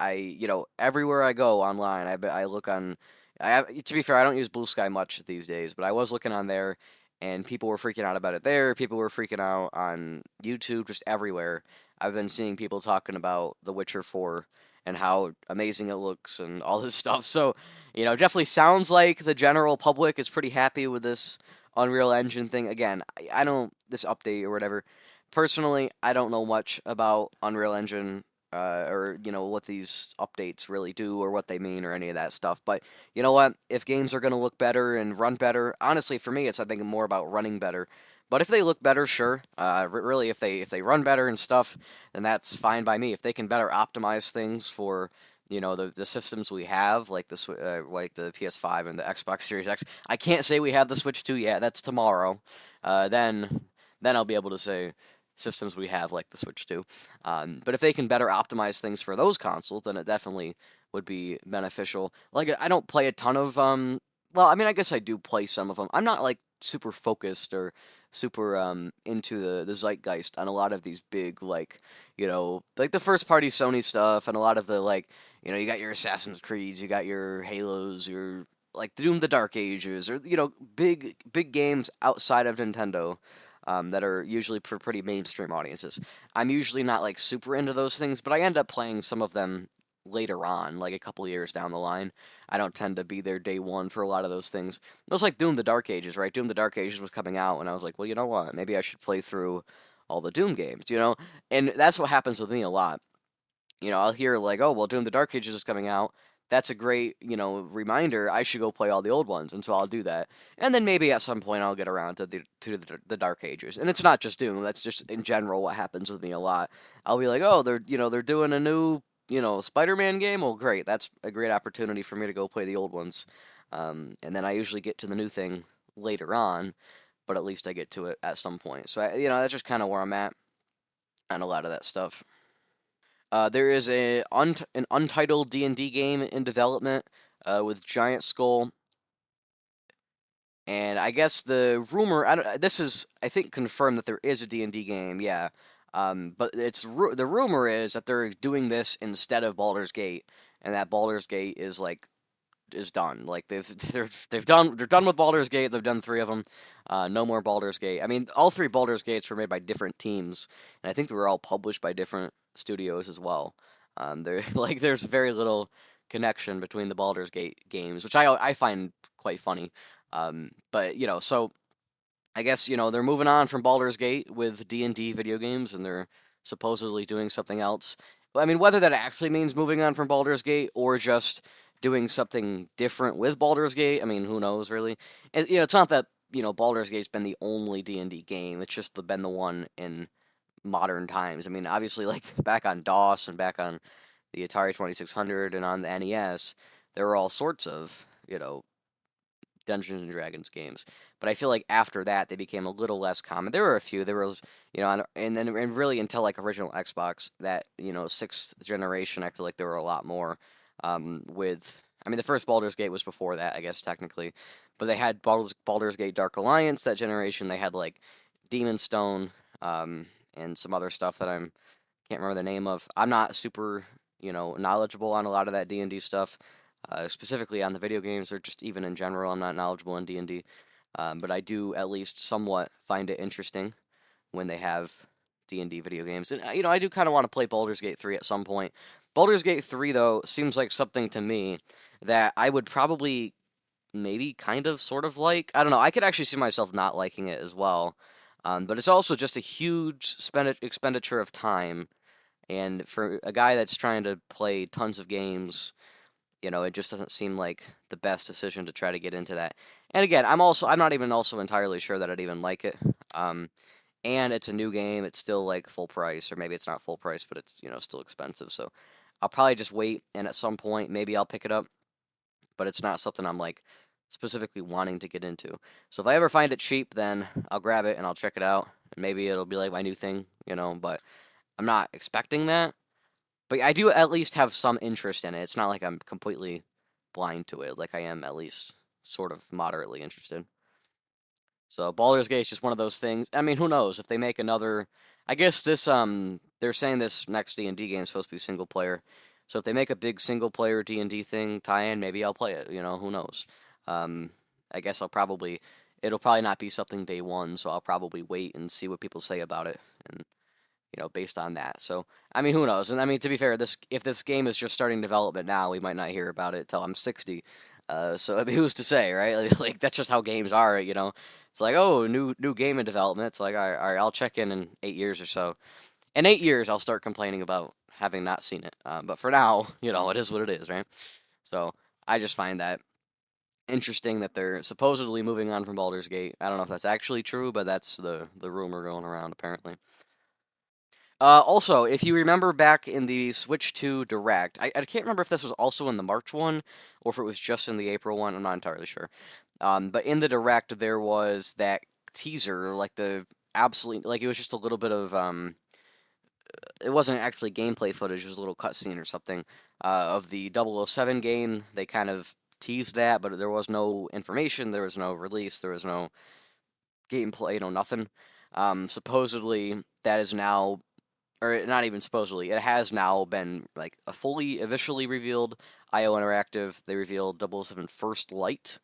everywhere I go online, I look on. To be fair, I don't use Blue Sky much these days, but I was looking on there, and people were freaking out about it there. People were freaking out on YouTube, just everywhere. I've been seeing people talking about The Witcher 4 and how amazing it looks and all this stuff. So, definitely sounds like the general public is pretty happy with this Unreal Engine thing. Again, I don't this update or whatever. Personally, I don't know much about Unreal Engine or what these updates really do or what they mean or any of that stuff. But you know what? If games are going to look better and run better, honestly, for me, it's I think more about running better. But if they look better, sure. Really, if they run better and stuff, then that's fine by me. If they can better optimize things for the systems we have, like the PS5 and the Xbox Series X. I can't say we have the Switch 2 yet. That's tomorrow. Then I'll be able to say systems we have like the Switch 2. But if they can better optimize things for those consoles, then it definitely would be beneficial. Like I don't play a ton of well, I mean I guess I do play some of them. I'm not like super focused or super into the zeitgeist on a lot of these big like the first party Sony stuff and a lot of the you got your Assassin's Creeds, you got your Halos, your like Doom the Dark Ages, or big games outside of Nintendo that are usually for pretty mainstream audiences. I'm usually not like super into those things, but I end up playing some of them later on, like a couple years down the line. I don't tend to be there day one for a lot of those things. It was like Doom the Dark Ages, right? Doom the Dark Ages was coming out, and I was like, well, you know what? Maybe I should play through all the Doom games. And that's what happens with me a lot. I'll hear like, oh, well, Doom the Dark Ages is coming out. That's a great, reminder. I should go play all the old ones, and so I'll do that. And then maybe at some point I'll get around to the Dark Ages. And it's not just Doom. That's just in general what happens with me a lot. I'll be like, oh, they're doing a new, Spider-Man game. Well, great. That's a great opportunity for me to go play the old ones. And then I usually get to the new thing later on, but at least I get to it at some point. So that's just kind of where I'm at on a lot of that stuff. There is an untitled D&D game in development with Giant Skull, and I guess the rumor this is I think confirmed that there is a D&D game, yeah. But the rumor is that they're doing this instead of Baldur's Gate, and that Baldur's Gate is done. Like they're done with Baldur's Gate. They've done 3 of them. No more Baldur's Gate. I mean, all 3 Baldur's Gates were made by different teams, and I think they were all published by different studios as well. There's very little connection between the Baldur's Gate games, which I find quite funny. But so I guess they're moving on from Baldur's Gate with D&D video games, and they're supposedly doing something else. I mean, whether that actually means moving on from Baldur's Gate or just doing something different with Baldur's Gate, I mean, who knows really? And, it's not that Baldur's Gate's been the only D&D game. It's just been the one in modern times. I mean, obviously, like back on DOS and back on the Atari 2600 and on the NES, there were all sorts of Dungeons and Dragons games. But I feel like after that, they became a little less common. There were a few. There was, and really until like original Xbox, that 6th generation, I feel like there were a lot more. I mean, the first Baldur's Gate was before that, I guess technically, but they had Baldur's Gate Dark Alliance that generation. They had like Demon Stone, and some other stuff that can't remember the name of. I'm not super knowledgeable on a lot of that D&D stuff. Specifically on the video games, or just even in general, I'm not knowledgeable in D&D. But I do at least somewhat find it interesting when they have D&D video games. And, I do kind of want to play Baldur's Gate 3 at some point. Baldur's Gate 3, though, seems like something to me that I would probably maybe kind of sort of like. I don't know. I could actually see myself not liking it as well. But it's also just a huge expenditure of time. And for a guy that's trying to play tons of games, it just doesn't seem like the best decision to try to get into that. And again, I'm not even also entirely sure that I'd even like it. And it's a new game. It's still like full price, or maybe it's not full price, but it's still expensive. So I'll probably just wait, and at some point maybe I'll pick it up. But it's not something I'm like specifically wanting to get into. So if I ever find it cheap, then I'll grab it and I'll check it out. And maybe it'll be like my new thing, but I'm not expecting that. But I do at least have some interest in it. It's not like I'm completely blind to it. Like I am at least sort of moderately interested. So Baldur's Gate is just one of those things. I mean, who knows if they make another? I guess this they're saying this next D&D game is supposed to be single player. So if they make a big single player D&D thing tie-in, maybe I'll play it. Who knows? I guess it'll probably not be something day one. So I'll probably wait and see what people say about it, and based on that. So, I mean, who knows? And I mean, to be fair, if this game is just starting development now, we might not hear about it till I'm 60. So, I mean, who's to say, right? Like that's just how games are, It's like, oh, new game in development. It's like, all right, I'll check in 8 years or so. In 8 years, I'll start complaining about having not seen it. But for now, it is what it is, right? So I just find that interesting that they're supposedly moving on from Baldur's Gate. I don't know if that's actually true, but that's the rumor going around apparently. Also, if you remember back in the Switch 2 Direct, I can't remember if this was also in the March one or if it was just in the April one. I'm not entirely sure. But in the Direct, there was that teaser, like the absolute, like it was just a little bit of it wasn't actually gameplay footage, it was a little cutscene or something of the 007 game. They kind of teased that, but there was no information, there was no release, there was no gameplay, no nothing. Supposedly, that is now, or not even supposedly, it has now been like a fully officially revealed. IO Interactive, they revealed 007 First Light.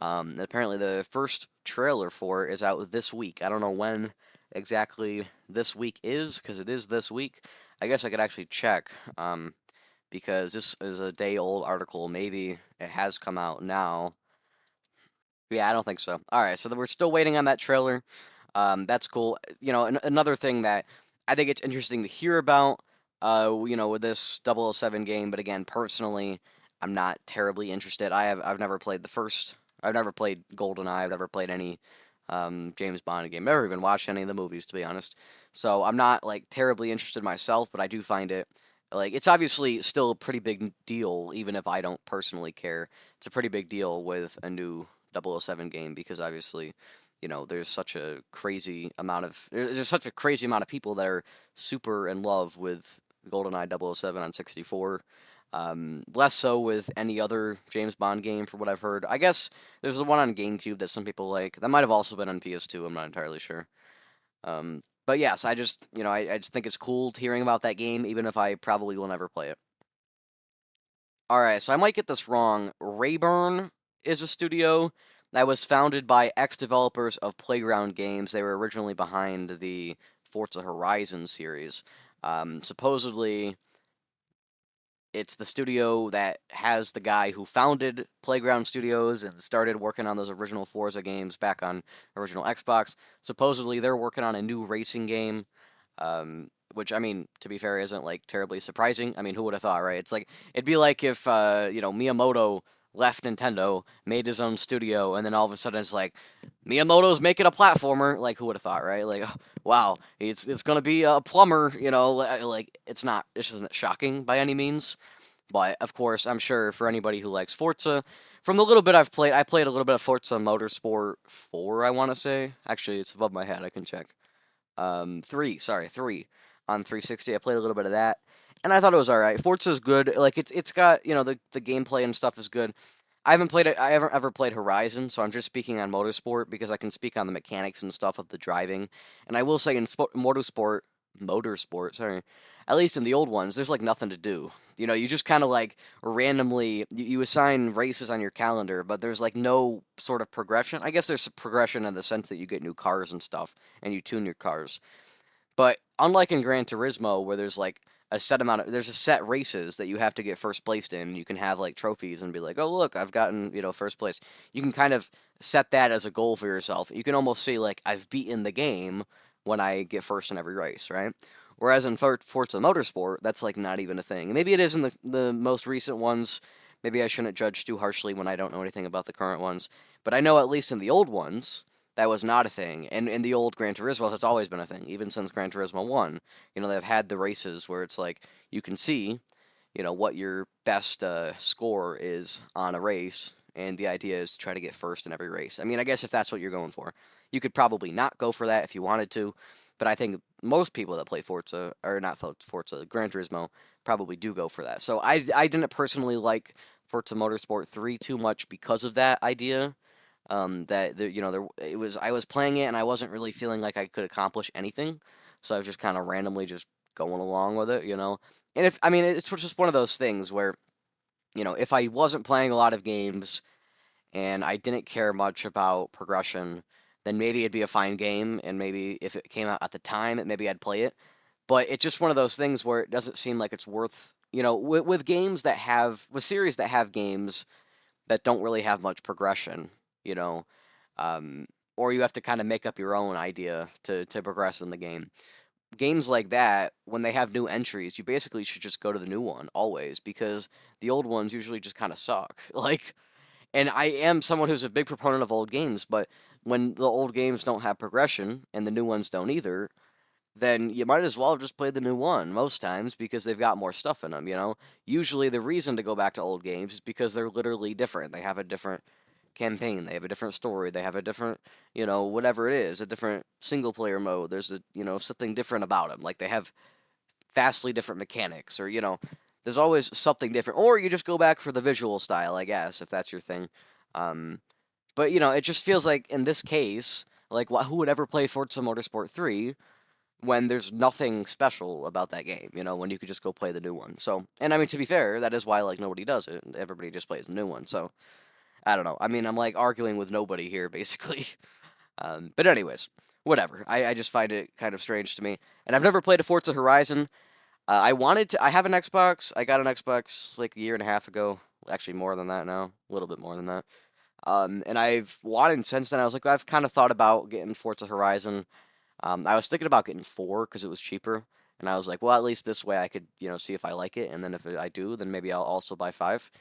Apparently, the first trailer for it is out this week. I don't know when exactly this week is, because it is this week. I guess I could actually check, because this is a day old article. Maybe it has come out now. Yeah, I don't think so. All right, so we're still waiting on that trailer. That's cool. Another thing that I think it's interesting to hear about, with this 007 game, but again, personally, I'm not terribly interested. I've never played the first. I've never played GoldenEye. I've never played any James Bond game. Never even watched any of the movies, to be honest. So I'm not like terribly interested myself, but I do find it like it's obviously still a pretty big deal, even if I don't personally care. It's a pretty big deal with a new 007 game because obviously, there's such a crazy amount of there's such a crazy amount of people that are super in love with GoldenEye 007 on 64. Less so with any other James Bond game, for what I've heard. I guess there's the one on GameCube that some people like. That might have also been on PS2. I'm not entirely sure. But yes, I just I just think it's cool hearing about that game, even if I probably will never play it. All right, so I might get this wrong. Rayburn is a studio that was founded by ex-developers of Playground Games. They were originally behind the Forza Horizon series. Supposedly, it's the studio that has the guy who founded Playground Studios and started working on those original Forza games back on original Xbox. Supposedly, they're working on a new racing game, which, I mean, to be fair, isn't like terribly surprising. I mean, who would have thought, right? It's like it'd be like if Miyamoto left Nintendo, made his own studio, and then all of a sudden it's like Miyamoto's making a platformer. Like, who would have thought, right? Like, wow, it's gonna be a plumber. Like it's not. This isn't shocking by any means. But of course, I'm sure for anybody who likes Forza, from the little bit I've played, I played a little bit of Forza Motorsport 4, I want to say. Actually, it's above my head. I can check. 3 on 360. I played a little bit of that, and I thought it was all right. Forza's good. Like it's got the gameplay and stuff is good. I haven't played it. I haven't ever played Horizon, so I'm just speaking on Motorsport because I can speak on the mechanics and stuff of the driving. And I will say in Motorsport, sorry, at least in the old ones, there's like nothing to do. You just kind of like randomly you assign races on your calendar, but there's like no sort of progression. I guess there's progression in the sense that you get new cars and stuff, and you tune your cars. But unlike in Gran Turismo, where there's like there's a set races that you have to get first placed in. You can have like trophies and be like, oh look, I've gotten first place. You can kind of set that as a goal for yourself. You can almost say like I've beaten the game when I get first in every race, right? Whereas in Forza Motorsport, that's like not even a thing. Maybe it is in the most recent ones. Maybe I shouldn't judge too harshly when I don't know anything about the current ones. But I know at least in the old ones, that was not a thing. And in the old Gran Turismo, that's always been a thing, even since Gran Turismo 1. They've had the races where it's like you can see, what your best score is on a race, and the idea is to try to get first in every race. I mean, I guess if that's what you're going for, you could probably not go for that if you wanted to, but I think most people that play Forza, or not Forza, Gran Turismo, probably do go for that. So I didn't personally like Forza Motorsport 3 too much because of that idea. That it was I was playing it and I wasn't really feeling like I could accomplish anything, so I was just kind of randomly just going along with it. And if I mean it's just one of those things where if I wasn't playing a lot of games and I didn't care much about progression, then maybe it'd be a fine game, and maybe if it came out at the time, maybe I'd play it. But it's just one of those things where it doesn't seem like it's worth with games that with series that have games that don't really have much progression, you know. Um, or you have to kind of make up your own idea to progress in the game. Games like that, when they have new entries, you basically should just go to the new one always because the old ones usually just kind of suck. Like, and I am someone who's a big proponent of old games, but when the old games don't have progression and the new ones don't either, then you might as well just play the new one most times because they've got more stuff in them, you know? Usually the reason to go back to old games is because they're literally different. They have a different campaign, they have a different story, they have a different, whatever it is, a different single player mode. There's something different about them. Like they have vastly different mechanics or, there's always something different. Or you just go back for the visual style, I guess, if that's your thing. Um, but, it just feels like in this case, like who would ever play Forza Motorsport 3 when there's nothing special about that game, when you could just go play the new one. So, and I mean, to be fair, that is why, like, nobody does it. Everybody just plays the new one. So, I don't know. I mean, I'm, like, arguing with nobody here, basically. But anyways, whatever. I just find it kind of strange to me. And I've never played a Forza Horizon. I have an Xbox. I got an Xbox, like, a year and a half ago. Actually, more than that now. A little bit more than that. And I've wanted since then. I was like, I've kind of thought about getting Forza Horizon. I was thinking about getting 4 because it was cheaper, and I was like, well, at least this way I could, see if I like it, and then if I do, then maybe I'll also buy 5.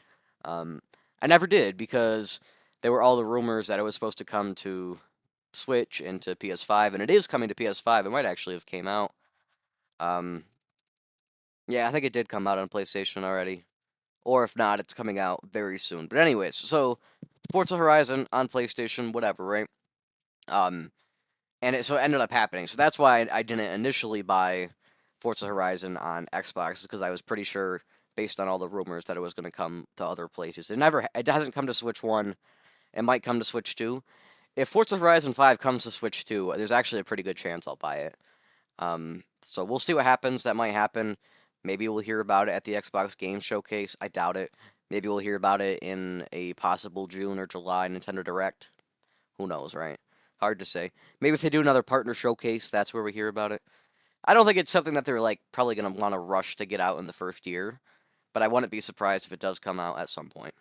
Um, I never did because there were all the rumors that it was supposed to come to Switch and to PS5, and it is coming to PS5. It might actually have came out. Um, yeah, I think it did come out on PlayStation already, or if not, it's coming out very soon. But anyways, so Forza Horizon on PlayStation, whatever, right? Um, and it ended up happening. So that's why I didn't initially buy Forza Horizon on Xbox because I was pretty sure, based on all the rumors, that it was going to come to other places. It hasn't come to Switch 1. It might come to Switch 2. If Forza Horizon 5 comes to Switch 2, there's actually a pretty good chance I'll buy it. So we'll see what happens. That might happen. Maybe we'll hear about it at the Xbox Game Showcase. I doubt it. Maybe we'll hear about it in a possible June or July Nintendo Direct. Who knows, right? Hard to say. Maybe if they do another partner showcase, that's where we hear about it. I don't think it's something that they're like probably going to want to rush to get out in the first year, but I wouldn't be surprised if it does come out at some point.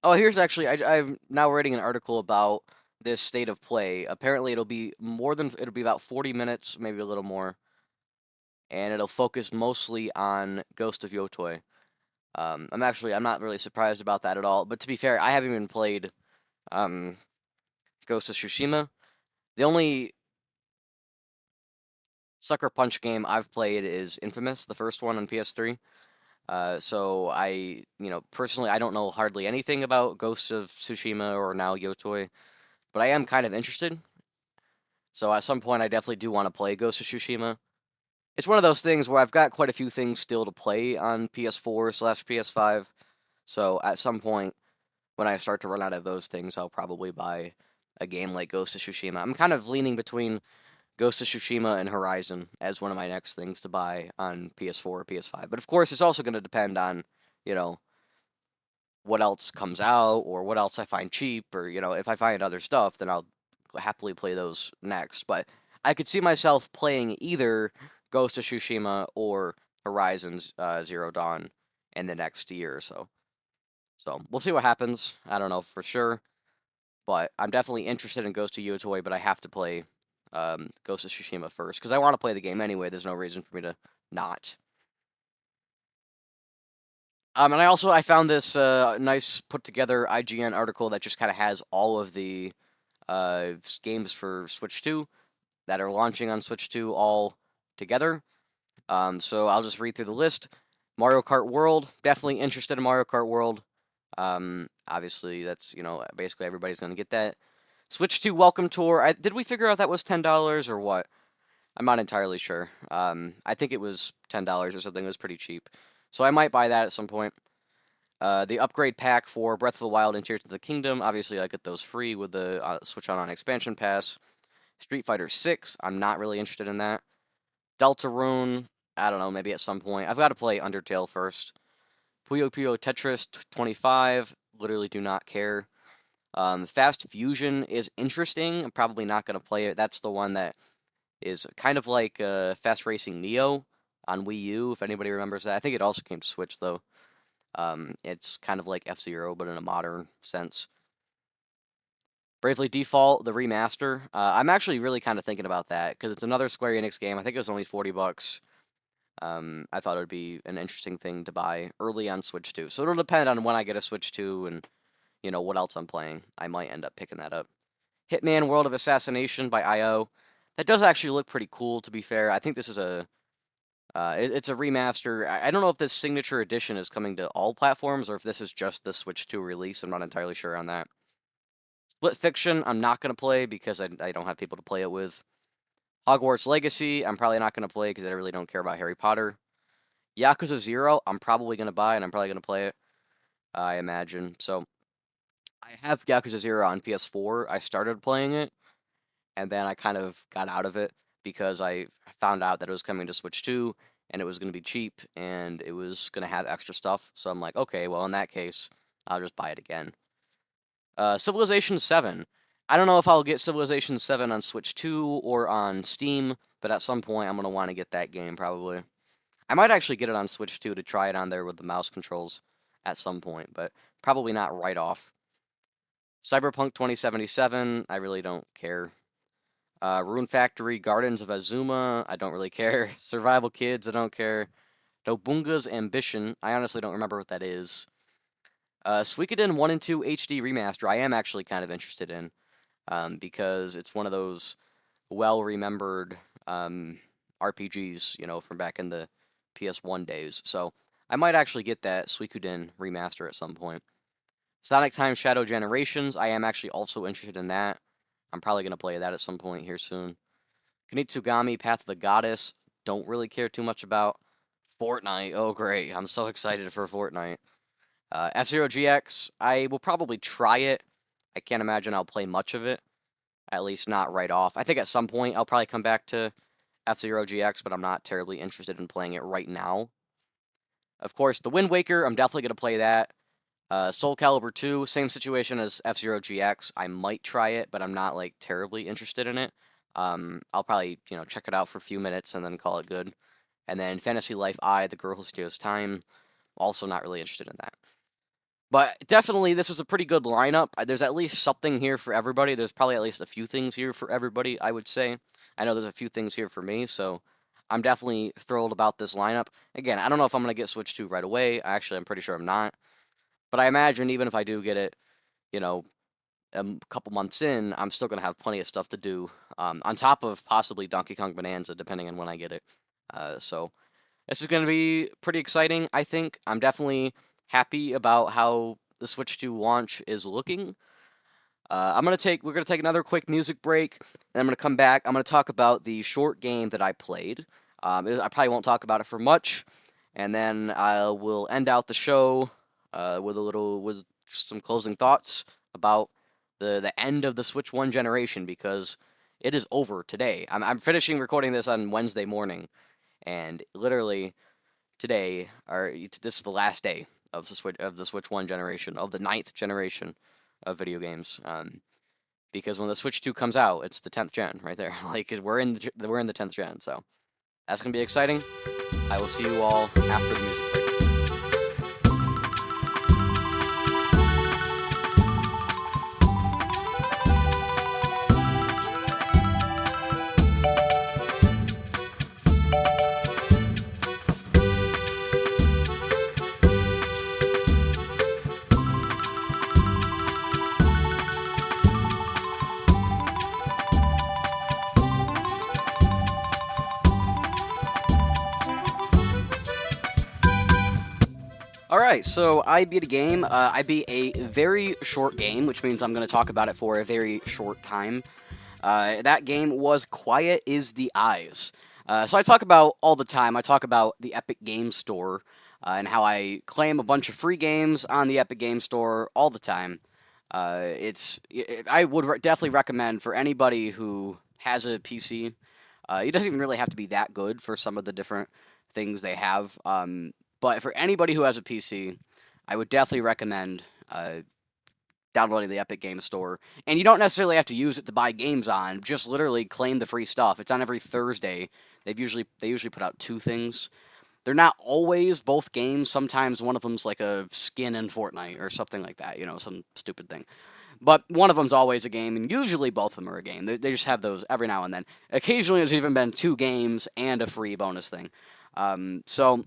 Oh, here's actually I'm now reading an article about this state of play. Apparently, it'll be about 40 minutes, maybe a little more, and it'll focus mostly on Ghost of Yotoi. I'm not really surprised about that at all. But to be fair, I haven't even played um, Ghost of Tsushima. The only Sucker Punch game I've played is Infamous, the first one on PS3. So personally, I don't know hardly anything about Ghost of Tsushima or now Yotoi, but I am kind of interested. So at some point, I definitely do want to play Ghost of Tsushima. It's one of those things where I've got quite a few things still to play on PS4/PS5. So at some point, when I start to run out of those things, I'll probably buy a game like Ghost of Tsushima. I'm kind of leaning between Ghost of Tsushima and Horizon as one of my next things to buy on PS4 or PS5. But of course, it's also going to depend on, you know, what else comes out or what else I find cheap or, if I find other stuff, then I'll happily play those next. But I could see myself playing either Ghost of Tsushima or Horizon's Zero Dawn in the next year or so. So we'll see what happens. I don't know for sure. But I'm definitely interested in Ghost of Yotoi, but I have to play Ghost of Tsushima first because I want to play the game anyway. There's no reason for me to not. And I found this nice put together IGN article that just kind of has all of the games for Switch 2 that are launching on Switch 2 all together. So I'll just read through the list. Mario Kart World, definitely interested in Mario Kart World. Obviously that's basically everybody's gonna get that. Switch 2 Welcome Tour. Did we figure out that was $10 or what? I'm not entirely sure. I think it was $10 or something. It was pretty cheap. So I might buy that at some point. The upgrade pack for Breath of the Wild and Tears of the Kingdom. Obviously, I get those free with the Switch On expansion pass. Street Fighter 6. I'm not really interested in that. Deltarune. I don't know. Maybe at some point. I've got to play Undertale first. Puyo Puyo Tetris 25. Literally do not care. Fast Fusion is interesting. I'm probably not going to play it. That's the one that is kind of like Fast Racing Neo on Wii U, if anybody remembers that. I think it also came to Switch, though. It's kind of like F-Zero, but in a modern sense. Bravely Default, the remaster. I'm actually really kind of thinking about that because it's another Square Enix game. I think it was only $40. I thought it would be an interesting thing to buy early on Switch 2. So it'll depend on when I get a Switch 2 and, what else I'm playing. I might end up picking that up. Hitman World of Assassination by IO. That does actually look pretty cool, to be fair. I think this is it's a remaster. I don't know if this Signature Edition is coming to all platforms or if this is just the Switch 2 release. I'm not entirely sure on that. Split Fiction, I'm not going to play because I don't have people to play it with. Hogwarts Legacy, I'm probably not going to play because I really don't care about Harry Potter. Yakuza 0, I'm probably going to buy and I'm probably going to play it, I imagine. So, I have Yakuza 0 on PS4. I started playing it, and then I kind of got out of it because I found out that it was coming to Switch 2, and it was going to be cheap, and it was going to have extra stuff. So I'm like, okay, well, in that case, I'll just buy it again. Civilization 7. I don't know if I'll get Civilization 7 on Switch 2 or on Steam, but at some point I'm going to want to get that game, probably. I might actually get it on Switch 2 to try it on there with the mouse controls at some point, but probably not right off. Cyberpunk 2077, I really don't care. Rune Factory, Gardens of Azuma, I don't really care. Survival Kids, I don't care. Dobunga's Ambition, I honestly don't remember what that is. Suikoden 1 and 2 HD Remaster, I am actually kind of interested in, because it's one of those well-remembered RPGs, from back in the PS1 days. So I might actually get that Suikoden remaster at some point. Sonic Time Shadow Generations, I am actually also interested in that. I'm probably going to play that at some point here soon. Kunitsugami Path of the Goddess, don't really care too much about. Fortnite, oh great, I'm so excited for Fortnite. F-Zero GX, I will probably try it. I can't imagine I'll play much of it. At least not right off. I think at some point I'll probably come back to F-Zero GX, but I'm not terribly interested in playing it right now. Of course, the Wind Waker, I'm definitely going to play that. Soul Calibur 2, same situation as F-Zero GX. I might try it, but I'm not, terribly interested in it. I'll probably, check it out for a few minutes and then call it good. And then Fantasy Life I, The Girl Who Steals Time, also not really interested in that. But definitely, this is a pretty good lineup. There's at least something here for everybody. There's probably at least a few things here for everybody, I would say. I know there's a few things here for me, so I'm definitely thrilled about this lineup. Again, I don't know if I'm going to get Switch 2 right away. Actually, I'm pretty sure I'm not. But I imagine even if I do get it, a couple months in, I'm still going to have plenty of stuff to do, on top of possibly Donkey Kong Bonanza, depending on when I get it. So this is going to be pretty exciting, I think. I'm definitely happy about how the Switch 2 launch is looking. We're gonna take another quick music break, and I'm gonna come back. I'm gonna talk about the short game that I played. I probably won't talk about it for much, and then I will end out the show with some closing thoughts about the end of the Switch 1 generation, because it is over today. I'm finishing recording this on Wednesday morning, and literally today, this is the last day of the Switch 1 generation, of the 9th generation of video games. Because when the Switch 2 comes out, it's the 10th gen right there. We're in the 10th gen, so that's gonna be exciting. I will see you all after the music break. Alright, so I beat a game. I beat a very short game, which means I'm going to talk about it for a very short time. That game was Quiet is the Eyes. So I talk about all the time, I talk about the Epic Games Store, and how I claim a bunch of free games on the Epic Games Store all the time. I would definitely recommend for anybody who has a PC. It doesn't even really have to be that good for some of the different things they have. But for anybody who has a PC, I would definitely recommend downloading the Epic Games Store. And you don't necessarily have to use it to buy games on. Just literally claim the free stuff. It's on every Thursday. They usually put out 2 things. They're not always both games. Sometimes one of them's like a skin in Fortnite or something like that. Some stupid thing. But one of them's always a game, and usually both of them are a game. They just have those every now and then. Occasionally, there's even been 2 games and a free bonus thing. So,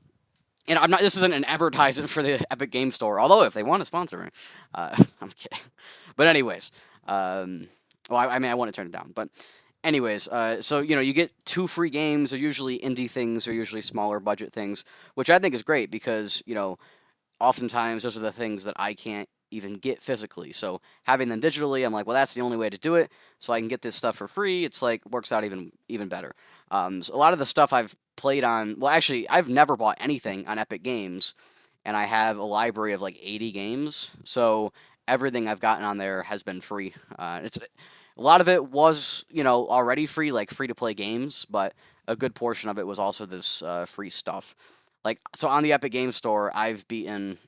I'm not. This isn't an advertisement for the Epic Game Store. Although, if they want to sponsor me, I'm kidding. But anyways, well, I mean, I want to turn it down. But anyways, so you get 2 free games. They're usually indie things, or usually smaller budget things, which I think is great because oftentimes those are the things that I can't even get physically. So having them digitally, I'm like, well, that's the only way to do it. So I can get this stuff for free. It's like works out even better. So a lot of the stuff I've played on, well, actually, I've never bought anything on Epic Games, and I have a library of like 80 games. So everything I've gotten on there has been free. It's a lot of it was already free, like free to play games, but a good portion of it was also this free stuff. Like, so on the Epic Game Store, I've beaten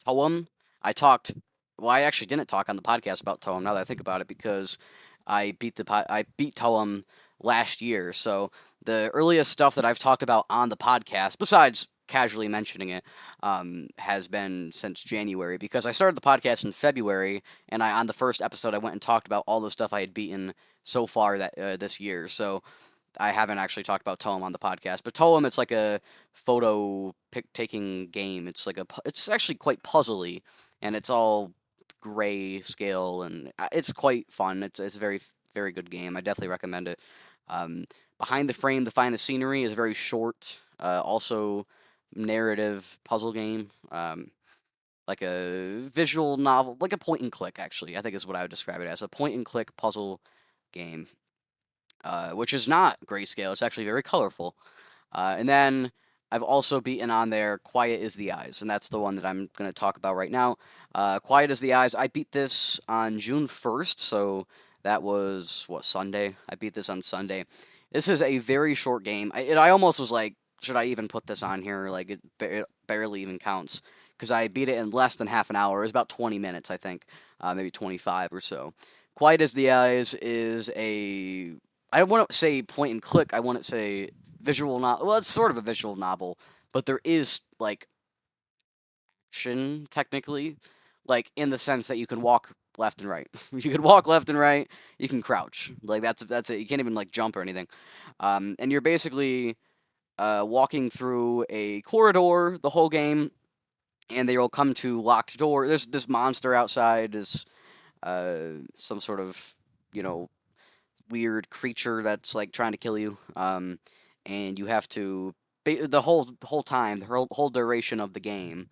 Toem. I actually didn't talk on the podcast about Toem now that I think about it because I beat Toem last year. So the earliest stuff that I've talked about on the podcast, besides casually mentioning it, has been since January because I started the podcast in February, and on the first episode I went and talked about all the stuff I had beaten so far that this year. So I haven't actually talked about Toem on the podcast, but Toem, it's like a photo pic taking game. It's actually quite puzzly, and it's all gray scale, and it's quite fun. It's a very very good game. I definitely recommend it. Um, Behind the Frame, the finest scenery is a very short, also narrative puzzle game. Like a visual novel, like a point and click. Actually, I think is what I would describe it as, a point and click puzzle game, which is not grayscale. It's actually very colorful. And then I've also beaten on there Quiet as the Eyes, and that's the one that I'm going to talk about right now. Quiet as the Eyes, I beat this on June 1st, so that was, Sunday? I beat this on Sunday. This is a very short game. I almost was like, should I even put this on here? Like, it barely even counts, because I beat it in less than half an hour. It was about 20 minutes, I think, maybe 25 or so. Quiet as the Eyes is I wouldn't say point and click. I wouldn't say visual novel. Well, it's sort of a visual novel, but there is like action technically, like in the sense that you can walk left and right. You can walk left and right. You can crouch. Like that's it. You can't even like jump or anything. And you're basically walking through a corridor the whole game, and they will come to locked door. There's this monster outside. Is some sort of weird creature that's like trying to kill you. And you have to the whole time, the whole duration of the game.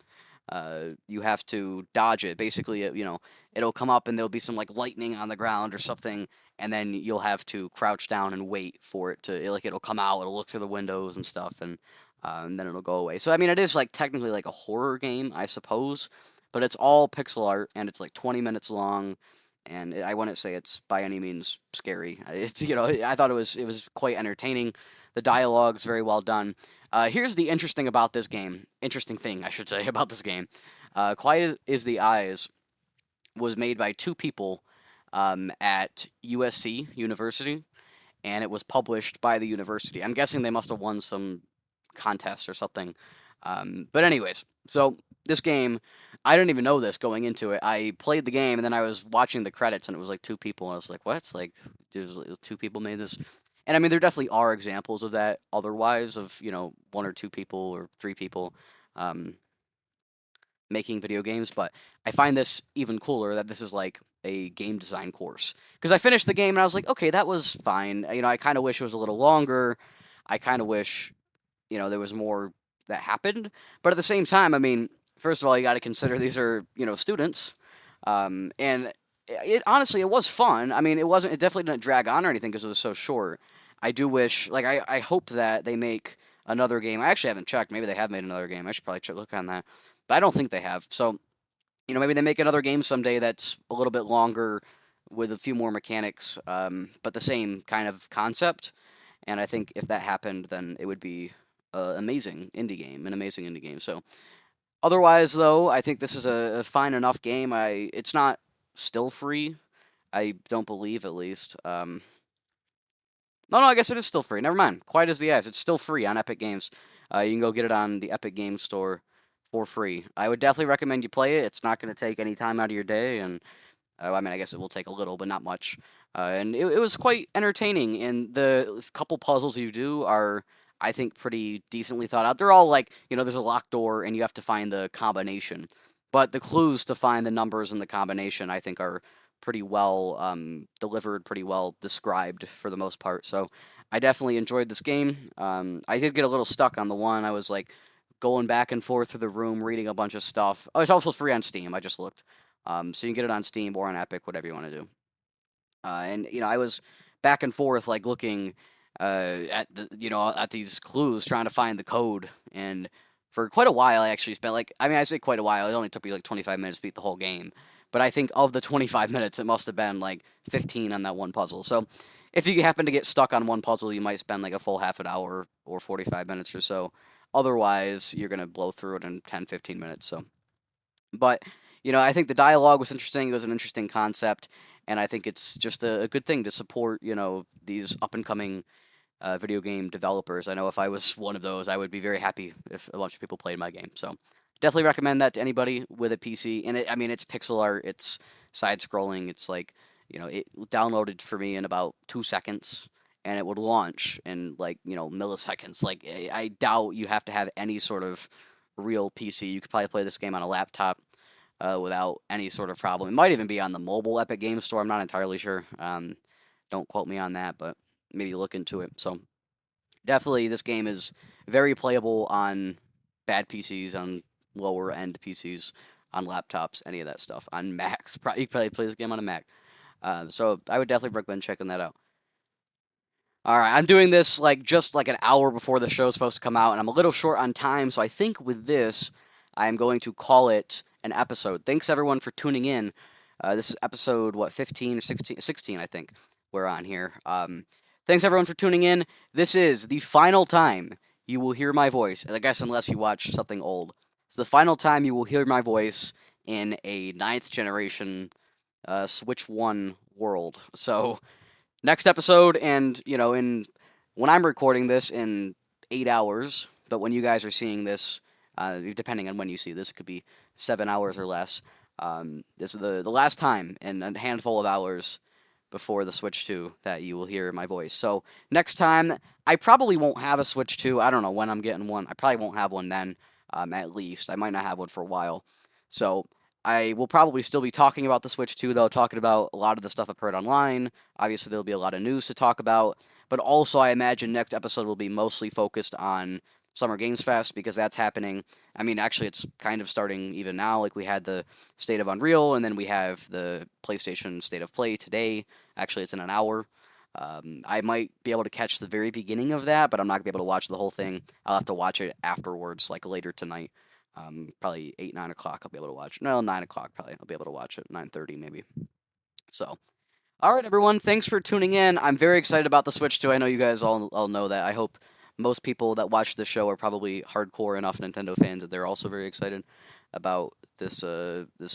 You have to dodge it. Basically, it'll come up and there'll be some like lightning on the ground or something, and then you'll have to crouch down and wait for it to like it'll come out. It'll look through the windows and stuff, and then it'll go away. So I mean, it is like technically like a horror game, I suppose, but it's all pixel art and it's like 20 minutes long. And I wouldn't say it's by any means scary. It's I thought it was quite entertaining. The dialogue's very well done. Here's the interesting thing I should say about this game. Quiet is the Eyes was made by 2 people at USC University, and it was published by the university. I'm guessing they must have won some contest or something. But anyways, so this game, I didn't even know this going into it. I played the game and then I was watching the credits and it was like 2 people, and I was like, what? It's like, there's 2 people made this. And I mean, there definitely are examples of that otherwise, of 1 or 2 people or 3 people um, making video games, but I find this even cooler that this is like a game design course. Because I finished the game and I was like, okay, that was fine. I kind of wish it was a little longer. I kind of wish there was more that happened. But at the same time, I mean, first of all, you got to consider these are students, and it honestly it was fun. I mean, it definitely didn't drag on or anything because it was so short. I do wish, like, I hope that they make another game. I actually haven't checked. Maybe they have made another game. I should probably look on that, but I don't think they have. So maybe they make another game someday that's a little bit longer with a few more mechanics, but the same kind of concept. And I think if that happened, then it would be an amazing indie game. So otherwise, though, I think this is a fine enough game. It's not still free. I don't believe, at least. No, I guess it is still free. Never mind. Quiet as the Ice. It's still free on Epic Games. You can go get it on the Epic Games Store for free. I would definitely recommend you play it. It's not going to take any time out of your day, and I mean, I guess it will take a little, but not much. And it was quite entertaining. And the couple puzzles you do are, I think, pretty decently thought out. They're all like, there's a locked door and you have to find the combination. But the clues to find the numbers and the combination, I think, are pretty well delivered, pretty well described for the most part. So I definitely enjoyed this game. I did get a little stuck on the one. I was like going back and forth through the room, reading a bunch of stuff. Oh, it's also free on Steam. I just looked. So you can get it on Steam or on Epic, whatever you want to do. And I was back and forth like looking at at these clues, trying to find the code. And for quite a while, I actually spent like, I mean, I say quite a while. It only took me like 25 minutes to beat the whole game. But I think of the 25 minutes, it must have been like 15 on that one puzzle. So if you happen to get stuck on one puzzle, you might spend like a full half an hour or 45 minutes or so. Otherwise, you're going to blow through it in 10, 15 minutes. So, but I think the dialogue was interesting. It was an interesting concept, and I think it's just a good thing to support these up and coming video game developers. I know if I was one of those, I would be very happy if a bunch of people played my game. So definitely recommend that to anybody with a PC. And I mean, it's pixel art, it's side scrolling. It's like it downloaded for me in about 2 seconds, and it would launch in like milliseconds. Like I doubt you have to have any sort of real PC. You could probably play this game on a laptop without any sort of problem. It might even be on the mobile Epic Game Store. I'm not entirely sure. Don't quote me on that, but maybe look into it. So definitely, this game is very playable on bad PCs, on lower end PCs, on laptops, any of that stuff. On Macs, you can probably play this game on a Mac. So I would definitely recommend checking that out. All right, I'm doing this like just like an hour before the show's supposed to come out, and I'm a little short on time. So I think with this, I'm going to call it an episode. Thanks everyone for tuning in. This is episode 15 or 16? 16, I think we're on here. Thanks everyone for tuning in. This is the final time you will hear my voice. I guess unless you watch something old, it's the final time you will hear my voice in a 9th generation Switch 1 world. So next episode, and in when I'm recording this in 8 hours, but when you guys are seeing this, depending on when you see this, it could be 7 hours or less. This is the last time in a handful of hours before the Switch 2 that you will hear my voice. So next time, I probably won't have a Switch 2. I don't know when I'm getting one. I probably won't have one then, at least. I might not have one for a while. So I will probably still be talking about the Switch 2, though, talking about a lot of the stuff I've heard online. Obviously, there'll be a lot of news to talk about. But also, I imagine next episode will be mostly focused on Summer Games Fest, because that's happening. I mean, actually, it's kind of starting even now. Like, we had the State of Unreal, and then we have the PlayStation State of Play today. Actually, it's in an hour. I might be able to catch the very beginning of that, but I'm not going to be able to watch the whole thing. I'll have to watch it afterwards, like later tonight. Probably 8, 9 o'clock I'll be able to watch. No, 9 o'clock probably. I'll be able to watch it. 9:30 maybe. So, all right, everyone. Thanks for tuning in. I'm very excited about the Switch 2. I know you guys all know that. I hope most people that watch this show are probably hardcore enough Nintendo fans that they're also very excited about this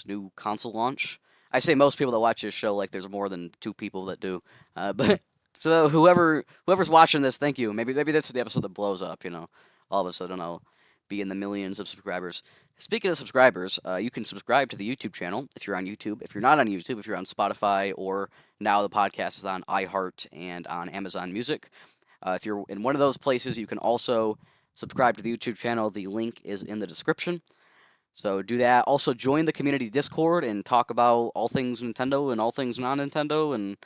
new console launch. I say most people that watch this show, like there's more than 2 people that do. But so whoever's watching this, thank you. Maybe this is the episode that blows up. All of a sudden I'll be in the millions of subscribers. Speaking of subscribers, you can subscribe to the YouTube channel if you're on YouTube. If you're not on YouTube, if you're on Spotify, or now the podcast is on iHeart and on Amazon Music. If you're in one of those places, you can also subscribe to the YouTube channel. The link is in the description. So do that. Also join the community Discord and talk about all things Nintendo and all things non-Nintendo, and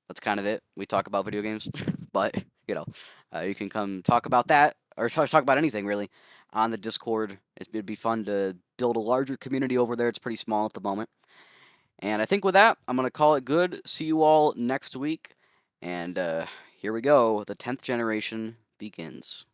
that's kind of it. We talk about video games, but you can come talk about that, or talk about anything really on the Discord. It'd be fun to build a larger community over there. It's pretty small at the moment. And I think with that, I'm going to call it good. See you all next week. And here we go. The 10th generation begins.